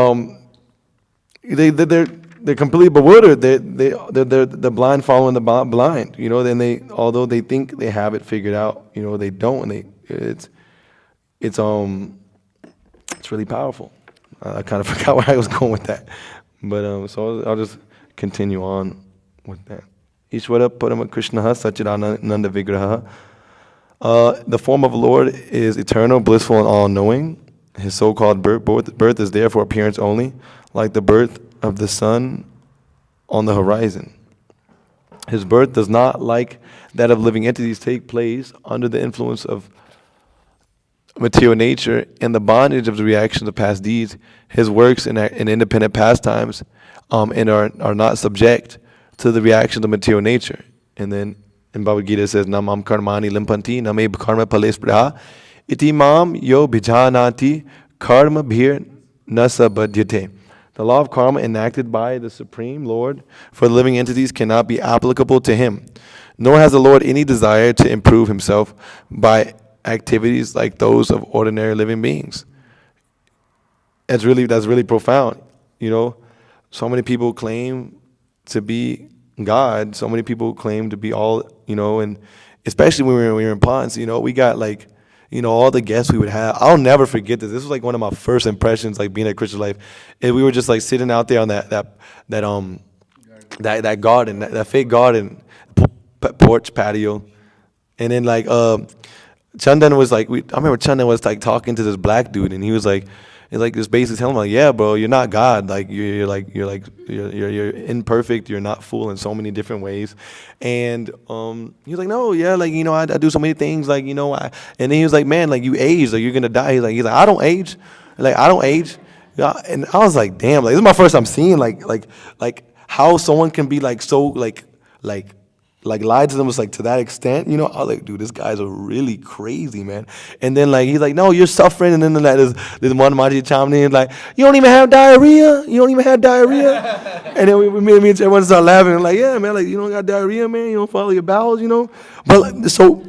[SPEAKER 1] they're completely bewildered. They're blind following the blind. Then although they think they have it figured out, they don't. And it's really powerful. I kind of forgot where I was going with that, but so I'll just continue on with that. Ishvara Parama Krishnaha Sachidananda Vigraha. The form of the Lord is eternal, blissful, and all-knowing. His so-called birth is there for appearance only, like the birth of the sun on the horizon. His birth does not, like that of living entities, take place under the influence of material nature and the bondage of the reactions of past deeds. His works and independent pastimes and are not subject to the reaction of material nature. And then in Bhagavad Gita it says, Namam karmani limpanti name karma pales praha iti mam yo bhijanati karma bhir nasa badhyate. The law of karma enacted by the Supreme Lord for the living entities cannot be applicable to him, nor has the Lord any desire to improve himself by activities like those of ordinary living beings. That's really profound. So many people claim to be God. So many people claim to be all, and especially when we were in Ponce, we got like, all the guests we would have. I'll never forget this. This was like one of my first impressions, like being at Christian Life. And we were just like sitting out there on that garden, that fake garden, porch patio. And then like Chandan was like, I remember Chandan was like talking to this black dude, and he was like, just basically telling him like, yeah, bro, you're not God. Like you're imperfect. You're not full in so many different ways. And he was like, no, yeah, like I do so many things, like and then he was like, man, like you age, like you're gonna die. He's like, I don't age, Yeah, and I was like, damn, like this is my first time seeing like how someone can be like so like lied to them was like to that extent, I was like, dude, this guy's a really crazy, man. And then like he's like, no, you're suffering, and then like there's one Maji Chamni like, you don't even have diarrhea, and then me and everyone start laughing and like, yeah, man, like you don't got diarrhea, man, you don't follow your bowels, But like, so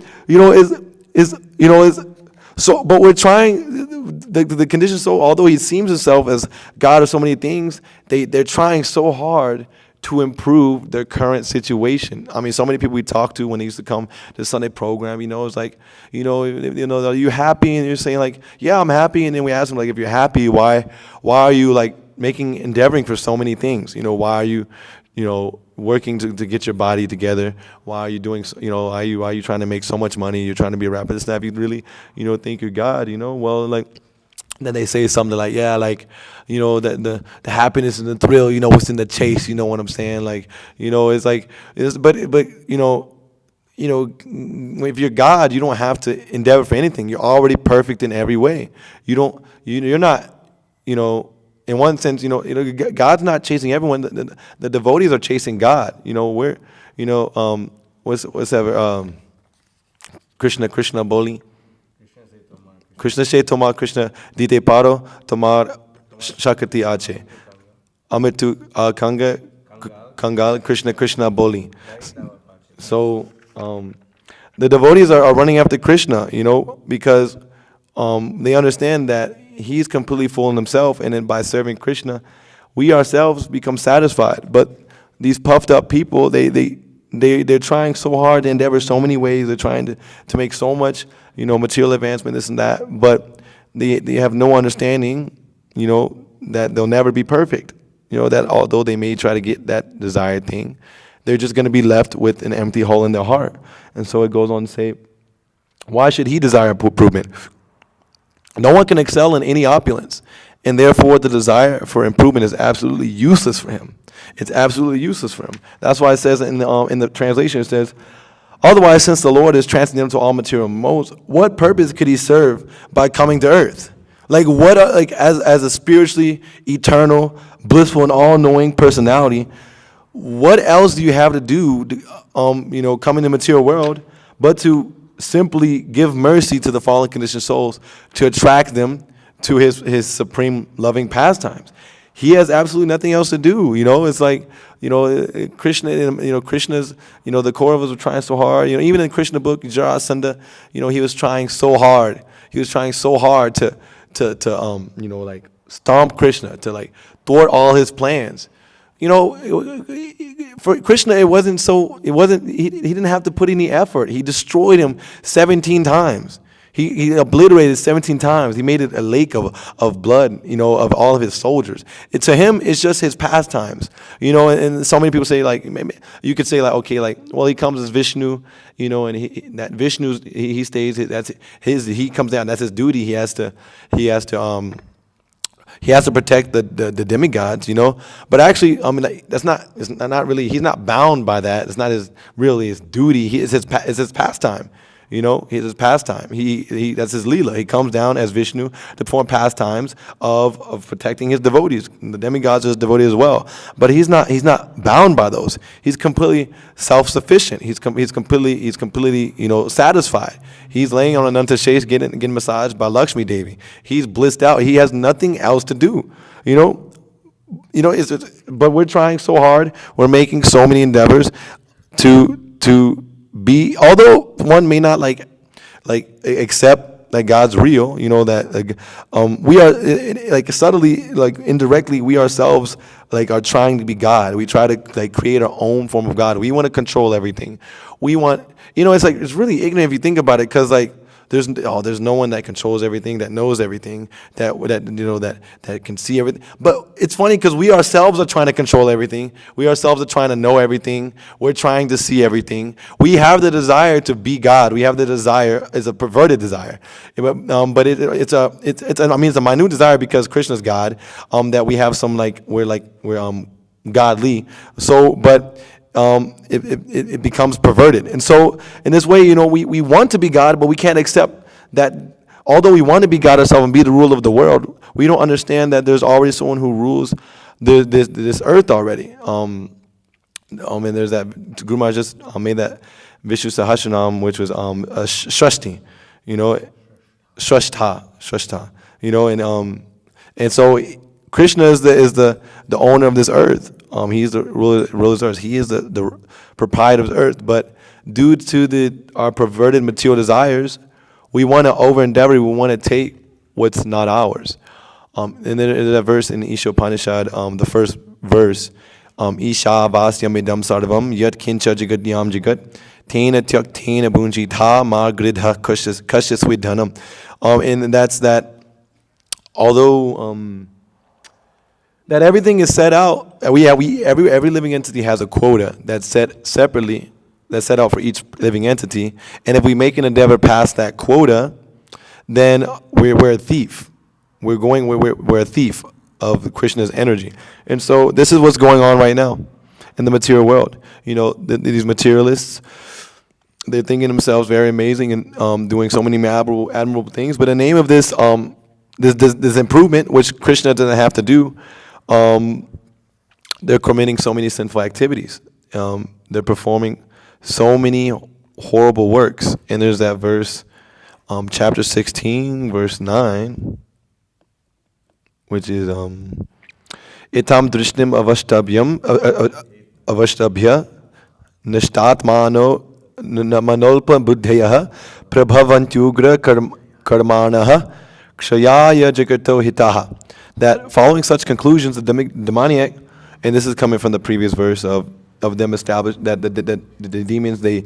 [SPEAKER 1] but we're trying the condition. So although he seems himself as God of so many things, they're trying so hard to improve their current situation. I mean, so many people we talk to when they used to come to Sunday program, it's like, are you happy? And you're saying like, yeah, I'm happy. And then we ask them like, if you're happy, why are you like endeavoring for so many things? Why are you, working to get your body together? Why are you doing, why are you trying to make so much money? You're trying to be a rapper. This and that. If you really, think you're God, well, like, then they say something like, yeah, like, the happiness and the thrill, what's in the chase, you know what I'm saying? Like, it's like, but if you're God, you don't have to endeavor for anything. You're already perfect in every way. You're not, in one sense, God's not chasing everyone. The devotees are chasing God. Krishna Boli. Krishna se tomar Krishna dite paro tomar shakati ache. Amitu kanga kangal Krishna Boli. So the devotees are running after Krishna, because they understand that he's completely full in himself, and then by serving Krishna, we ourselves become satisfied. But these puffed up people, they're trying so hard to endeavor so many ways. They're trying to make so much, material advancement, this and that. But they have no understanding, that they'll never be perfect. That although they may try to get that desired thing, they're just going to be left with an empty hole in their heart. And so it goes on to say, why should he desire improvement? No one can excel in any opulence, and therefore the desire for improvement is absolutely useless for him. It's absolutely useless for him. That's why it says in the translation, it says, otherwise, since the Lord is transcendental to all material modes, what purpose could he serve by coming to earth? Like what? As a spiritually eternal, blissful, and all-knowing personality, what else do you have to do? Come in the material world, but to simply give mercy to the fallen conditioned souls, to attract them to his supreme loving pastimes. He has absolutely nothing else to do. It's like, Krishna, Krishna's, the Kauravas were trying so hard. Even in Krishna book, Jarasandha, he was trying so hard. He was trying so hard to like stomp Krishna, to like thwart all his plans. For Krishna, he didn't have to put any effort. He destroyed him 17 times. He obliterated 17 times. He made it a lake of blood, of all of his soldiers. To him, it's just his pastimes, and so many people say, like, you could say, like, okay, like, well, he comes as Vishnu, and that Vishnu, he stays, he comes down, that's his duty. He has to protect the demigods, But actually, that's it's not really. He's not bound by that. It's not his duty. It's his pastime. It's his pastime. He that's his leela. He comes down as Vishnu to perform pastimes of protecting his devotees. The demigods are his devotees as well. But he's not bound by those. He's completely self-sufficient. He's completely satisfied. He's laying on an anantashesh getting massaged by Lakshmi Devi. He's blissed out. He has nothing else to do. But we're trying so hard. We're making so many endeavors to be, although one may not like accept that God's real, that we are subtly, indirectly, we ourselves are trying to be God. We try to create our own form of God. We want to control everything. We want, it's really ignorant if you think about it, because there's no one that controls everything, that knows everything, that can see everything. But it's funny because we ourselves are trying to control everything. We ourselves are trying to know everything. We're trying to see everything. We have the desire to be God. We have the desire. It's a perverted desire, but it's a minute desire because Krishna's God. That we have some we're godly. So, but. It becomes perverted. And so in this way, we want to be God, but we can't accept that although we want to be God ourselves and be the ruler of the world, we don't understand that there's already someone who rules this earth already. And there's that, Guru Maharaj just made that Vishnu Sahasranam, which was Shashti, Shashta, and so Krishna is the owner of this earth. He's the ruler of earth. He is the proprietor of the earth. But due to our perverted material desires, we want to over-endeavor. We want to take what's not ours. And then there's that verse in Isha Upanishad, the first verse, Isha vasyam idam sarvam yat kincha jagadyam jagat tena tyak tena bunjitha ma gridha kashas vidhanam. And that's that. Although that everything is set out, every living entity has a quota that's set separately, that's set out for each living entity. And if we make an endeavor past that quota, then we're a thief. We're a thief of Krishna's energy. And so this is what's going on right now in the material world. You know, these materialists, they're thinking themselves very amazing and doing so many admirable things. But in the name of this this improvement, which Krishna doesn't have to do, they're committing so many sinful activities. They're performing so many horrible works. And there's that verse, chapter 16, verse 9, which is itam drishnim avashtabhya nishtatmano manolpa buddhayah prabhavantyugra karmanaha kshayaya jagato hitaha. That following such conclusions, the demoniac, and this is coming from the previous verse of them established that the demons, they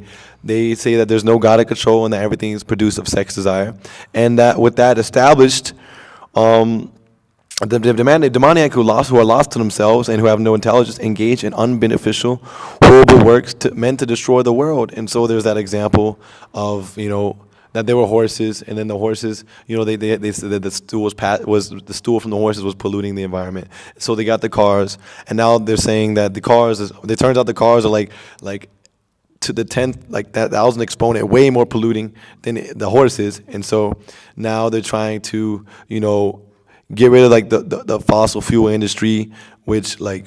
[SPEAKER 1] say that there's no God of control and that everything is produced of sex desire, and that with that established, the demoniac who are lost to themselves and who have no intelligence engage in unbeneficial, horrible works meant to destroy the world. And so there's that example of, you know, that there were horses, and then the horses, you know, they said that the stool from the horses was polluting the environment. So they got the cars, and now they're saying that it turns out the cars are like to the 10th, like that 1,000 exponent, way more polluting than the horses. And so now they're trying to, you know, get rid of like the fossil fuel industry, which like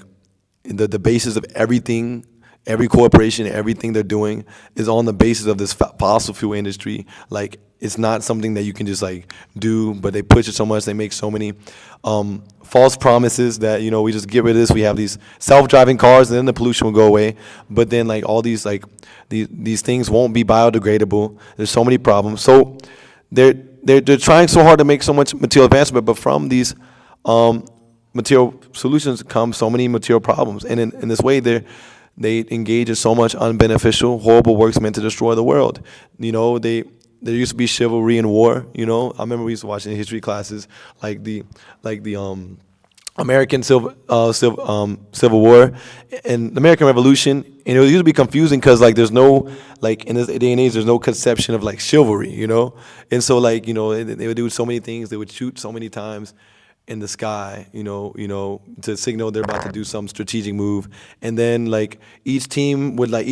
[SPEAKER 1] the basis of everything. Every corporation, everything they're doing is on the basis of this fossil fuel industry. Like, it's not something that you can just like do, but they push it so much. They make so many false promises that, you know, we just get rid of this. We have these self-driving cars, and then the pollution will go away. But then like all these like these things won't be biodegradable. There's so many problems. So they're trying so hard to make so much material advancement, but from these material solutions come so many material problems. And in this way, they engage in so much unbeneficial, horrible works meant to destroy the world. You know, there used to be chivalry in war. You know, I remember we used to watch in history classes like the American Civil War and the American Revolution, and it used to be confusing because like there's no, like in this day and age, there's no conception of like chivalry. You know, and so like, you know, they would do so many things. They would shoot so many times in the sky, you know, to signal they're about to do some strategic move. And then like each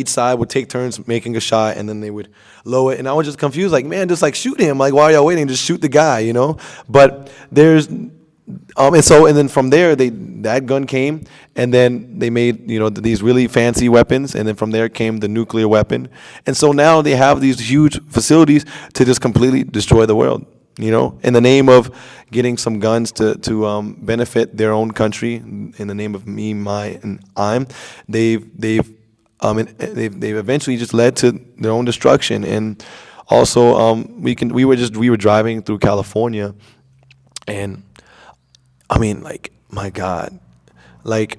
[SPEAKER 1] side would take turns making a shot, and then they would lower it. And I was just confused, like, man, just like shoot him. Like, why are y'all waiting? Just shoot the guy, you know? But there's, and then from there, that gun came, and then they made, you know, these really fancy weapons, and then from there came the nuclear weapon. And so now they have these huge facilities to just completely destroy the world. You know, in the name of getting some guns to benefit their own country, in the name of me, my, and I'm, they've eventually just led to their own destruction. And also, we were driving through California, and I mean, like, my God, like,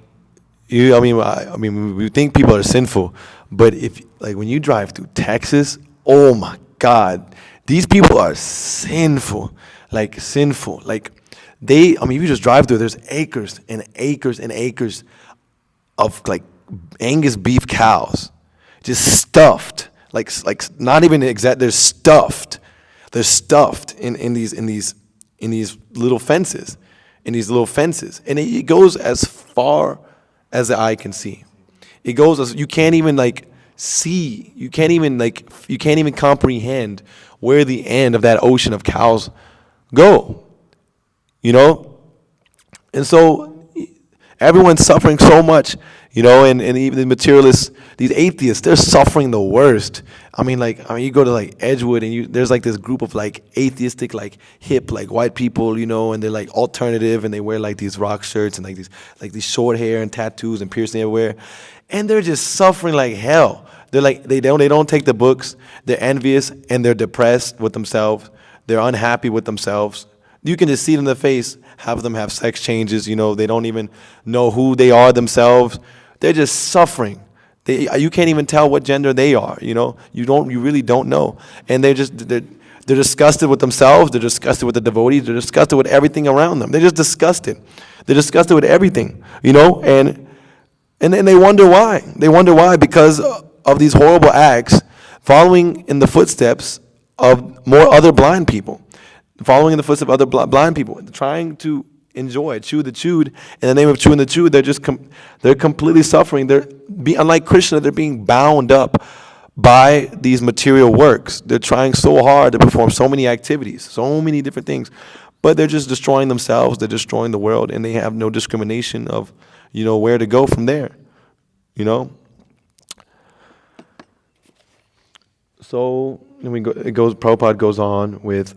[SPEAKER 1] I mean, we think people are sinful, but if like when you drive through Texas, oh my God. These people are sinful. Like, if you just drive through, there's acres and acres and acres of, like, Angus beef cows. Just stuffed. Like not even exact, they're stuffed. They're stuffed in these little fences. And it goes as far as the eye can see. It goes as, you can't even, like, see. You can't even comprehend where the end of that ocean of cows go, you know? And so everyone's suffering so much, you know, and even the materialists, these atheists, they're suffering the worst. I mean, you go to like Edgewood, and there's like this group of like atheistic, like hip, like white people, you know, and they're like alternative, and they wear like these rock shirts and like these short hair and tattoos and piercing everywhere, and they're just suffering like hell. They're like, they don't take the books. They're envious, and they're depressed with themselves. They're unhappy with themselves. You can just see it in their face. Half of them have sex changes. You know, they don't even know who they are themselves. they're just suffering. You can't even tell what gender they are. You really don't know, and they're disgusted with themselves. They're disgusted with the devotees. They're disgusted with everything around them. They're just disgusted. They're disgusted with everything. And then they wonder why. They wonder why because of these horrible acts, following in the footsteps of more other blind people, following in the footsteps of other blind people, trying to chew the chewed. In the name of chewing the chewed, they're completely suffering. Unlike Krishna, they're being bound up by these material works. They're trying so hard to perform so many activities, so many different things, but they're just destroying themselves. They're destroying the world, and they have no discrimination of, where to go from there. So Prabhupada goes on with,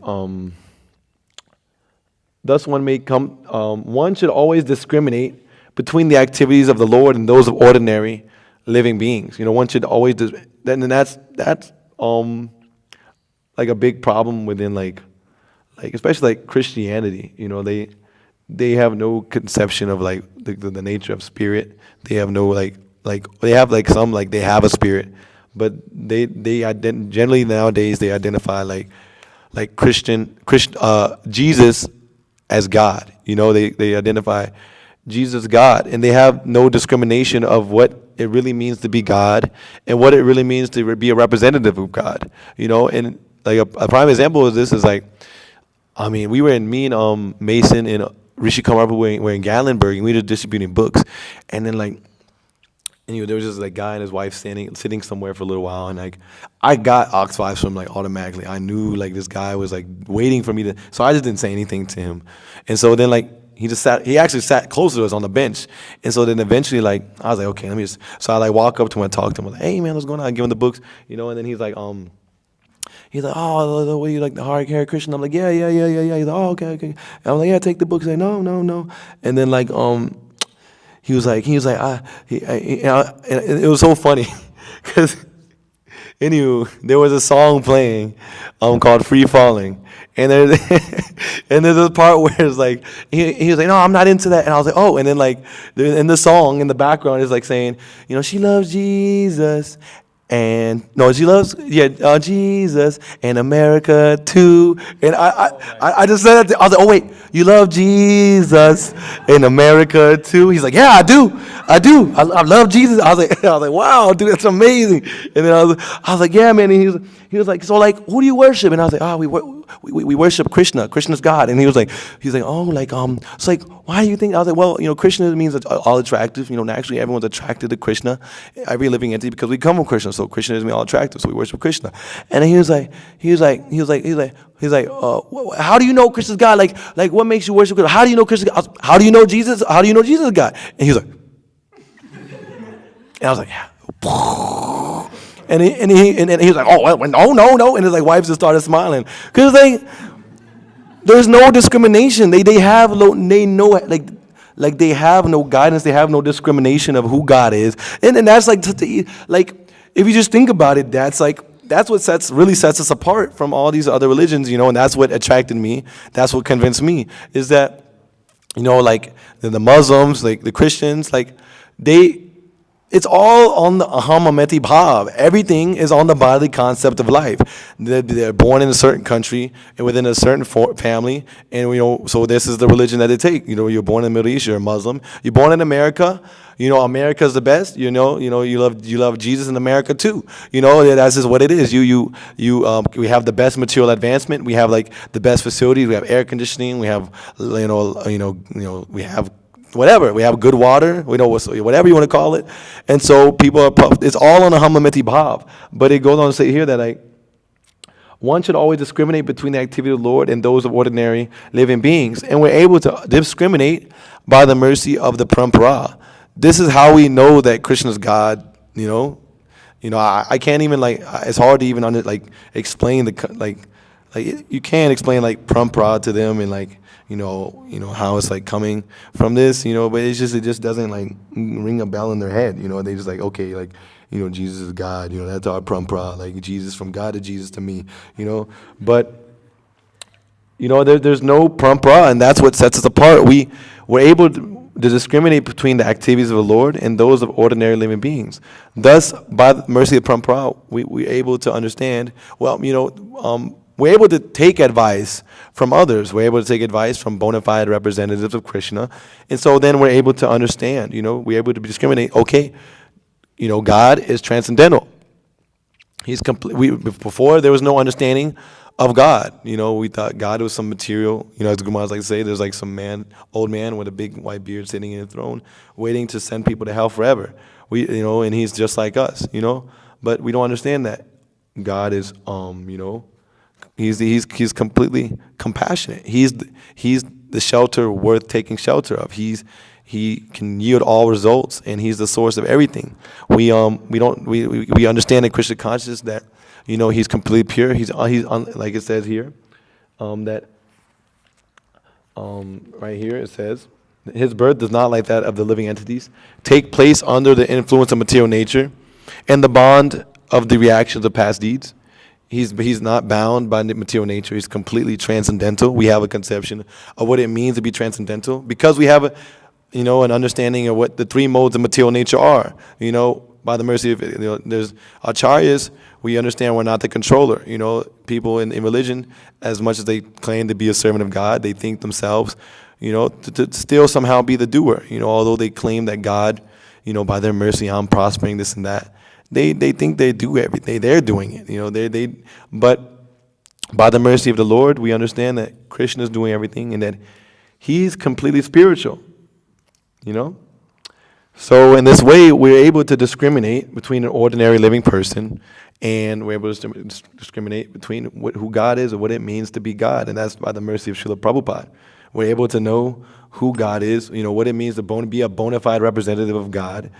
[SPEAKER 1] thus one should always discriminate between the activities of the Lord and those of ordinary living beings. One should always, and that's like a big problem within like especially like Christianity. They have no conception of like the nature of spirit. They have no they have they have a spirit, but generally nowadays they identify like Jesus as God. They identify Jesus God, and they have no discrimination of what it really means to be God and what it really means to be a representative of God. And like a prime example of this is we were in Mason and Rishi Kumar, we're in Gatlinburg, and we were distributing books, and then there was just guy and his wife sitting somewhere for a little while, and I got Ox 5 from automatically. I knew this guy was waiting for me to, so I just didn't say anything to him. And so then he actually sat closer to us on the bench. And so then eventually I was okay, so I walk up to him and talk to him. I'm hey man, what's going on? I give him the books, and then he's oh, the way you the Hare Krishna. I'm yeah. He's oh, okay. And I'm yeah, take the books. He's no. And then he was and it was so funny because anywho, there was a song playing called Free Falling, and there's a part where it's he was no, I'm not into that, and I was oh, and then in the song in the background is saying, she loves Jesus. And no, she loves Jesus and America too. And I just said that. I was oh wait, you love Jesus and America too? He's yeah, I do. I love Jesus. I was wow, dude, that's amazing. And then I was yeah, man. And he was so who do you worship? And I was we worship Krishna. Krishna's God. And he was oh so why do you think? I was well, Krishna means all attractive. Naturally everyone's attracted to Krishna, every living entity, because we come from Krishna. So Krishna is all attractive. So we worship Krishna. And then he was how do you know Krishna's God? What makes you worship Krishna? How do you know Krishna? How do you know Jesus? How do you know Jesus is God? And he was and I was yeah. And he was oh well, no. And his wife just started smiling because there's no discrimination. They have no they have no guidance. They have no discrimination of who God is. And that's if you just think about it, that's what really sets us apart from all these other religions, and that's what attracted me. That's what convinced me is that, the Muslims, the Christians, it's all on the ahamameti bhav. Everything is on the bodily concept of life. They're born in a certain country and within a certain family, and so this is the religion that they take. You're born in the Middle East, you're a Muslim. You're born in America. America's the best. You love Jesus in America too. That's just what it is. We have the best material advancement. We have the best facilities. We have air conditioning. We have we have whatever. We have good water. Whatever you want to call it. And so people are puffed. It's all on a hamameti bhav. But it goes on to say here that one should always discriminate between the activity of the Lord and those of ordinary living beings. And we're able to discriminate by the mercy of the parampara. This is how we know that Krishna's God. I can't even it's hard to even explain you can't explain parampara to them and how it's coming from this, but it just doesn't ring a bell in their head. They just okay, Jesus is God, that's our parampara, Jesus from God to Jesus to me, but there's no parampara, and that's what sets us apart. We're able to, to discriminate between the activities of the Lord and those of ordinary living beings. Thus, by the mercy of Prabhupada, we're able to understand, we're able to take advice from others. We're able to take advice from bona fide representatives of Krishna. And so then we're able to understand, we're able to discriminate, okay, God is transcendental. He's complete. Before, there was no understanding of God. We thought God was some material, as the Gurus like to say, there's like some old man with a big white beard sitting in a throne, waiting to send people to hell forever. And he's just like us, but we don't understand that God is, he's completely compassionate. He's the shelter worth taking shelter of. He can yield all results, and he's the source of everything. We understand in Krishna consciousness that he's completely pure. He's like it says here, that right here it says, his birth does not, like that of the living entities, take place under the influence of material nature and the bond of the reactions of past deeds. He's not bound by material nature. He's completely transcendental. We have a conception of what it means to be transcendental because we have an understanding of what the three modes of material nature are. By the mercy of there's acharyas. We understand we're not the controller. People in religion, as much as they claim to be a servant of God, they think themselves, to still somehow be the doer. Although they claim that God, by their mercy, I'm prospering, this and that. They think they do everything. They're doing it. But by the mercy of the Lord, we understand that Krishna is doing everything and that He's completely spiritual. So in this way, we're able to discriminate between an ordinary living person, and we're able to discriminate between who God is and what it means to be God, and that's by the mercy of Srila Prabhupada. We're able to know who God is, what it means to be a bona fide representative of God,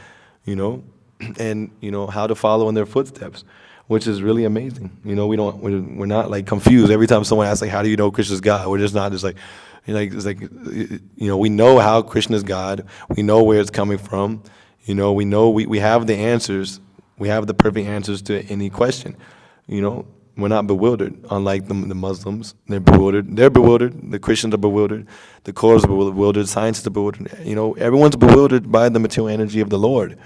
[SPEAKER 1] and how to follow in their footsteps, which is really amazing. We're not like confused every time someone asks like, how do you know Krishna's God? We're just not just like. We know how Krishna's God. We know where it's coming from. We know we have the answers. We have the perfect answers to any question. We're not bewildered. Unlike the Muslims, they're bewildered. The Christians are bewildered. The Kauravas are bewildered. Scientists are bewildered. Everyone's bewildered by the material energy of the Lord.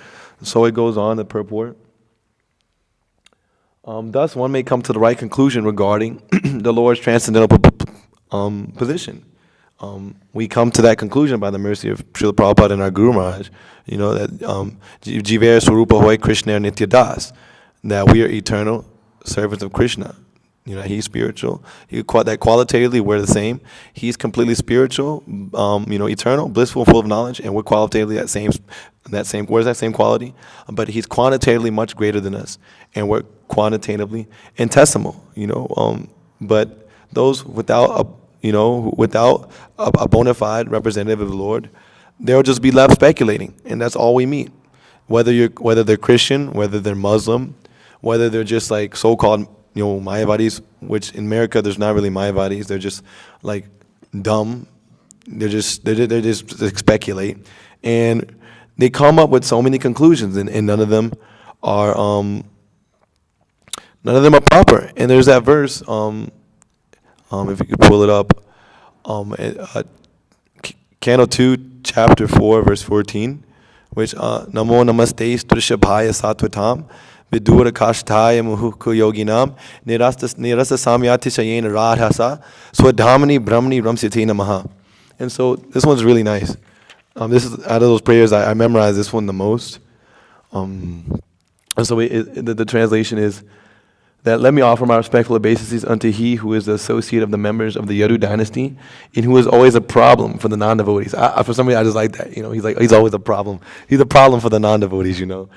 [SPEAKER 1] So it goes on, the purport. Thus, one may come to the right conclusion regarding the Lord's transcendental position. We come to that conclusion by the mercy of Srila Prabhupada and our Guru Maharaj, that Jiver Swarupa Hoy Krishna Nitya Das, that we are eternal servants of Krishna. He's spiritual. That qualitatively we're the same. He's completely spiritual, eternal, blissful, full of knowledge, and we're qualitatively that same. Where's that same quality? But he's quantitatively much greater than us, and we're quantitatively infinitesimal. But those without a bona fide representative of the Lord, they'll just be left speculating, and that's all we meet. Whether they're Christian, whether they're Muslim, whether they're just like so-called Mayavadis, which in America there's not really Mayavadis. They're just like dumb. They just speculate, and they come up with so many conclusions, and none of them are proper. And there's that verse. If you could pull it up, Canto 2, Chapter 4, verse 14, which Namo Namaste Strishabhaya Satvatam Vidura Kashtaya Muhuku Yoginam Nirasa Samyati Shayena Radhasa Swadhamani Brahmani Ramsiti Namaha. And so this one's really nice. This is out of those prayers, I memorized this one the most. And so the translation is, that let me offer my respectful obeisances unto he who is the associate of the members of the Yadu dynasty, and who is always a problem for the non-devotees. For some reason, I just like that. He's always a problem. He's a problem for the non-devotees. And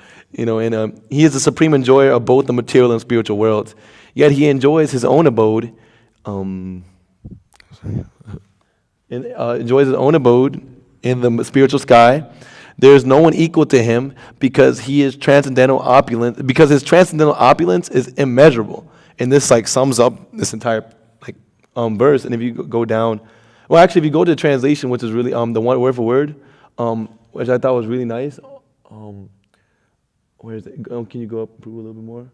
[SPEAKER 1] he is the supreme enjoyer of both the material and spiritual worlds. Yet he enjoys his own abode. Enjoys his own abode in the spiritual sky. There is no one equal to him because he is transcendental opulence. Because his transcendental opulence is immeasurable, and this sums up this entire verse. And if you go down, if you go to the translation, which is really the one word for word, which I thought was really nice. Where is it? Can you go up a little bit more?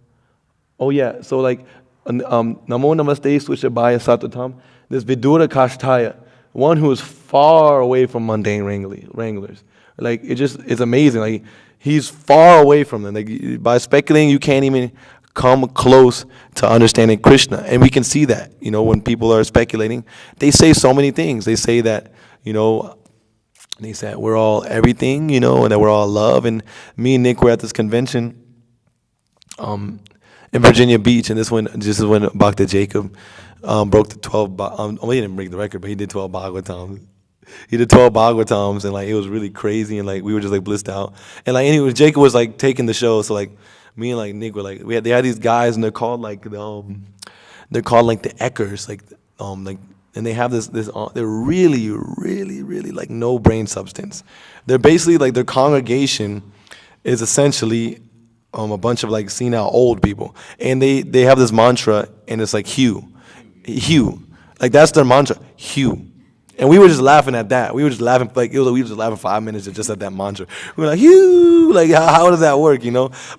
[SPEAKER 1] Oh yeah. So Namo Namaste Swishabhaya Satatam. This Vidura Kashtaya. one who is far away from mundane wranglers. Like it's amazing. Like he's far away from them. Like by speculating, you can't even come close to understanding Krishna. And we can see that, when people are speculating, they say so many things. They say that, they say we're all everything, and that we're all love. And me and Nick were at this convention in Virginia Beach, and this is when Bhakta Jacob broke the 12. He didn't break the record, but he did 12 Bhagavatams. He did 12 Bhagavatams, and like it was really crazy, and like we were just like blissed out. And like anyway, Jacob was like taking the show, so like me and like Nick were like they had these guys, and they're called like the Eckers, and they have this they're really like no brain substance. They're basically like their congregation is essentially a bunch of like senile old people, and they have this mantra, and it's like Hugh, like that's their mantra, Hugh. And we were just laughing at that. We were just laughing we were just laughing 5 minutes just at that mantra. We were like, Hugh, like how does that work,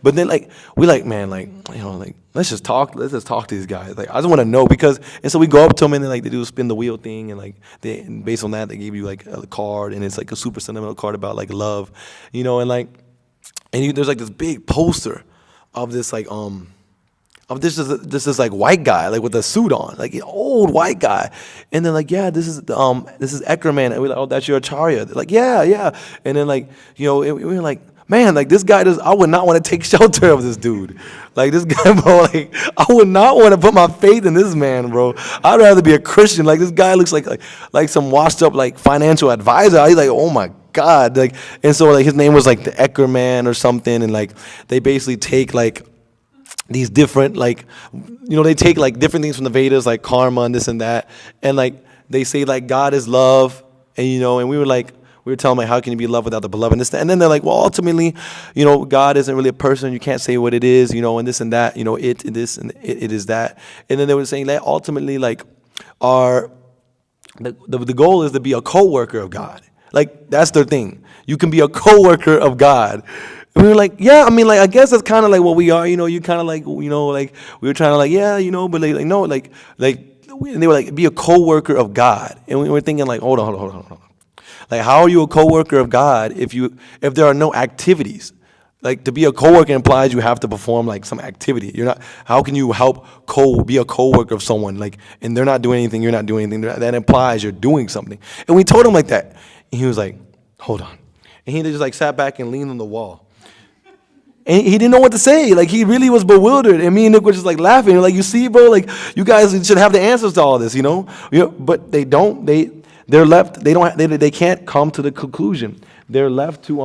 [SPEAKER 1] But then we let's just talk to these guys. Like I just want to know and so we go up to them and then like they do a spin the wheel thing, and like based on that they give you like a card, and it's like a super sentimental card about like love, there's like this big poster of this like this is like white guy like with a suit on, like an old white guy, and they're like, yeah, this is Eckerman, and we're like, oh, that's your acharya. They're like, yeah, and then like we were like, man, like this guy I would not want to take shelter of this dude, like this guy, bro, like I would not want to put my faith in this man, bro. I'd rather be a Christian. Like this guy looks like some washed up like financial advisor. He's like, oh my God, like, and so like his name was like the Eckerman or something, and like they basically take like these different like they take like different things from the Vedas like karma and this and that, and like they say like God is love, and and we were telling them like, how can you be love without the beloved, and then they're like, well, ultimately God isn't really a person, you can't say what it is, and this and that, it this and it is that, and then they were saying that ultimately like the goal is to be a co-worker of God. Like that's their thing. You can be a co-worker of God. And we were like, yeah, I mean, like, I guess that's kind of like what we are, you kind of like, like, we were trying to like, yeah, but like no, like, and they were like, be a co-worker of God. And we were thinking like, hold on. Like, how are you a co-worker of God if there are no activities? Like, to be a co-worker implies you have to perform like some activity. How can you be a co-worker of someone, like, and they're not doing anything, you're not doing anything? That implies you're doing something. And we told him like that. And he was like, hold on. And he just like sat back and leaned on the wall. And he didn't know what to say. Like, he really was bewildered. And me and Nick were just like laughing. Like, you see, bro, like, you guys should have the answers to all this, But they don't. They're left. They can't come to the conclusion. They're left to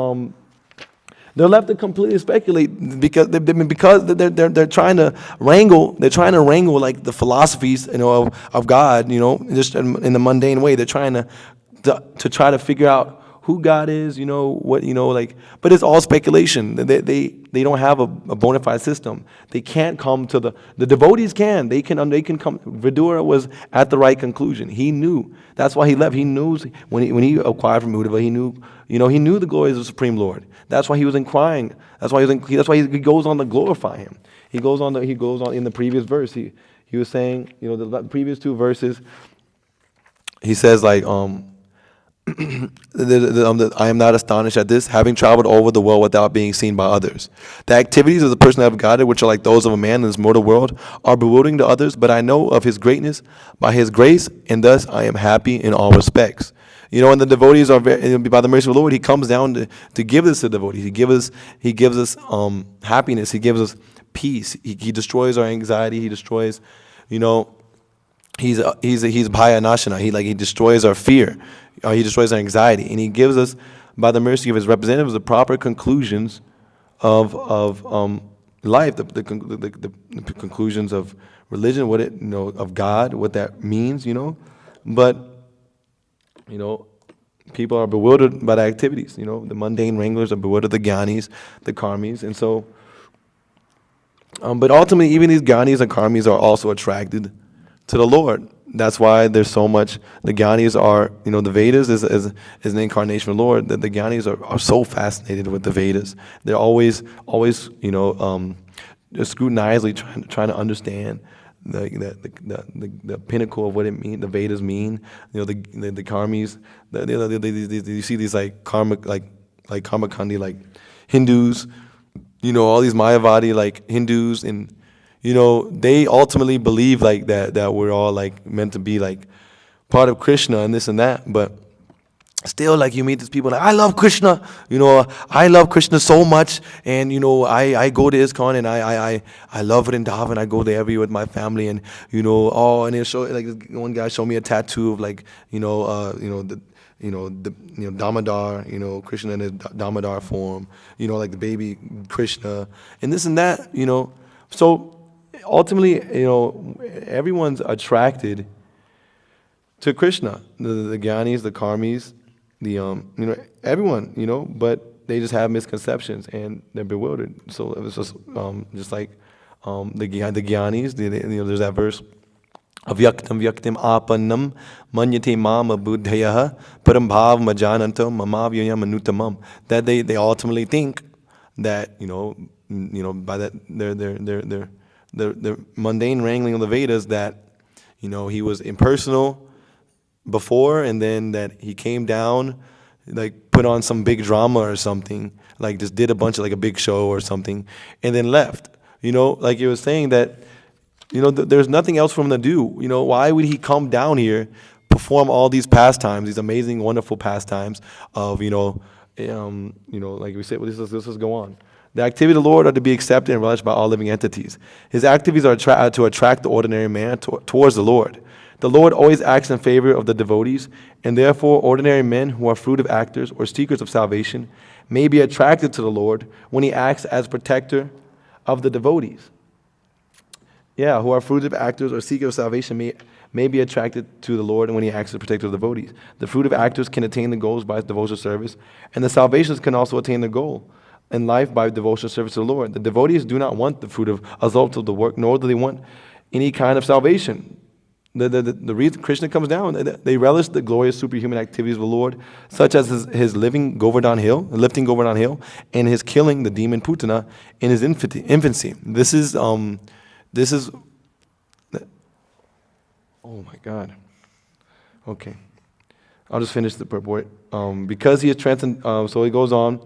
[SPEAKER 1] completely speculate because they're trying to wrangle. They're trying to wrangle like the philosophies, of God, just in the mundane way. They're trying to try to figure out who God is, but it's all speculation. They don't have a bona fide system. They can't come to the devotees can. They can come. Vidura was at the right conclusion. He knew. That's why he left. He knew when he acquired from Uddhava, he knew the glories of the Supreme Lord. That's why he was crying. That's why he goes on to glorify him. He goes on in the previous verse. He was saying, the previous two verses, he says like, I am not astonished at this, having traveled over the world without being seen by others. The activities of the person I have guided, which are like those of a man in this mortal world, are bewildering to others, but I know of his greatness by his grace, and thus I am happy in all respects. And the devotees are by the mercy of the Lord, he comes down to give this to devotees. He gives us happiness. He gives us peace. He destroys our anxiety. He destroys, He's Bhaya Nashana. He destroys our fear. He destroys our anxiety, and he gives us, by the mercy of his representatives, the proper conclusions of life, the conclusions of religion, what it of God, what that means, But people are bewildered by the activities. The mundane wranglers are bewildered, the gyanis, the karmis, and so. But ultimately, even these gyanis and karmis are also attracted to the Lord. That's why there's so much. The Gyanis are, the Vedas is an incarnation of the Lord. The Gyanis are so fascinated with the Vedas. They're always scrutinizingly trying to understand the pinnacle of what it means, the Vedas mean. You know, the karmis. You see these like karma, like karmakandi, like Hindus. You know, all these Mayavadi like Hindus, and you know, they ultimately believe like that we're all like meant to be like part of Krishna and this and that, but still, like, you meet these people like, I love Krishna, you know, I love Krishna so much, and you know, I go to ISKCON, and I love Vrindavan, I go there every year with my family, and you know, and he'll show, like, one guy showed me a tattoo of like, Damodar, you know, Krishna in his Damodar form, you know, like the baby Krishna, and this and that, you know. So ultimately, you know, everyone's attracted to Krishna, the Gyanis, the Karmis, you know, everyone, you know, but they just have misconceptions and they're bewildered. So it was just like the Gyanis, you know, there's that verse, Avyaktam vyaktim apannam manyate mama buddhayaha param bhav majanantam mamavyayam anutamam. That they ultimately think that, you know, by that their mundane wrangling of the Vedas, that, you know, he was impersonal before, and then that he came down, like put on some big drama or something, like just did a bunch of like a big show or something, and then left. You know, like you were saying that, you know, there's nothing else for him to do. You know, why would he come down here, perform all these pastimes, these amazing, wonderful pastimes of, you know, like we said, let's just go on. The activities of the Lord are to be accepted and relished by all living entities. His activities are to attract the ordinary man towards the Lord. The Lord always acts in favor of the devotees, and therefore ordinary men who are fruitive actors or seekers of salvation may be attracted to the Lord when he acts as protector of the devotees. Yeah, who are fruitive actors or seekers of salvation may be attracted to the Lord when he acts as protector of the devotees. The fruitive actors can attain the goals by devotional service, and the salvations can also attain the goal in life by devotional service to the Lord. The devotees do not want the fruit of result of the work, nor do they want any kind of salvation. The reason Krishna comes down, they relish the glorious superhuman activities of the Lord, such as his lifting Govardhan Hill, and his killing the demon Putana in his infancy. This is, oh my God. Okay. I'll just finish the purport. Because he is transcendent, so he goes on,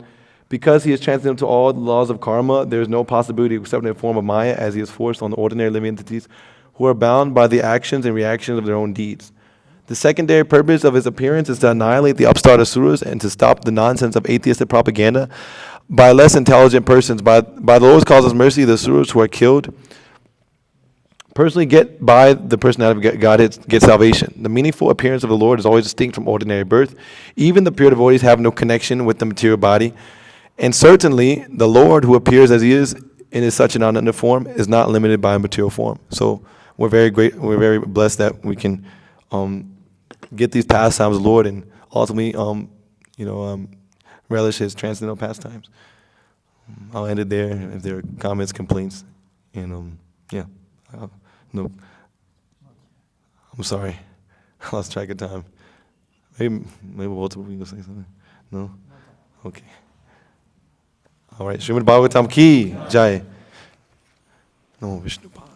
[SPEAKER 1] because he is transcendent to all the laws of karma, there is no possibility of accepting a form of Maya, as he is forced on the ordinary living entities who are bound by the actions and reactions of their own deeds. The secondary purpose of his appearance is to annihilate the upstart asuras and to stop the nonsense of atheistic propaganda by less intelligent persons. By the Lord's causeless mercy, the asuras who are killed personally get by the personality of God, get salvation. The meaningful appearance of the Lord is always distinct from ordinary birth. Even the pure devotees have no connection with the material body. And certainly, the Lord who appears as he is in such an ananda form is not limited by a material form. So we're very blessed that we can get these pastimes of the Lord and ultimately, relish his transcendental pastimes. I'll end it there if there are comments, complaints, and no. I'm sorry, I lost track of time. Maybe Walter will say something. No? Okay. All right. Srimad Bhagavatam ki jai. No, Vishnu Pada.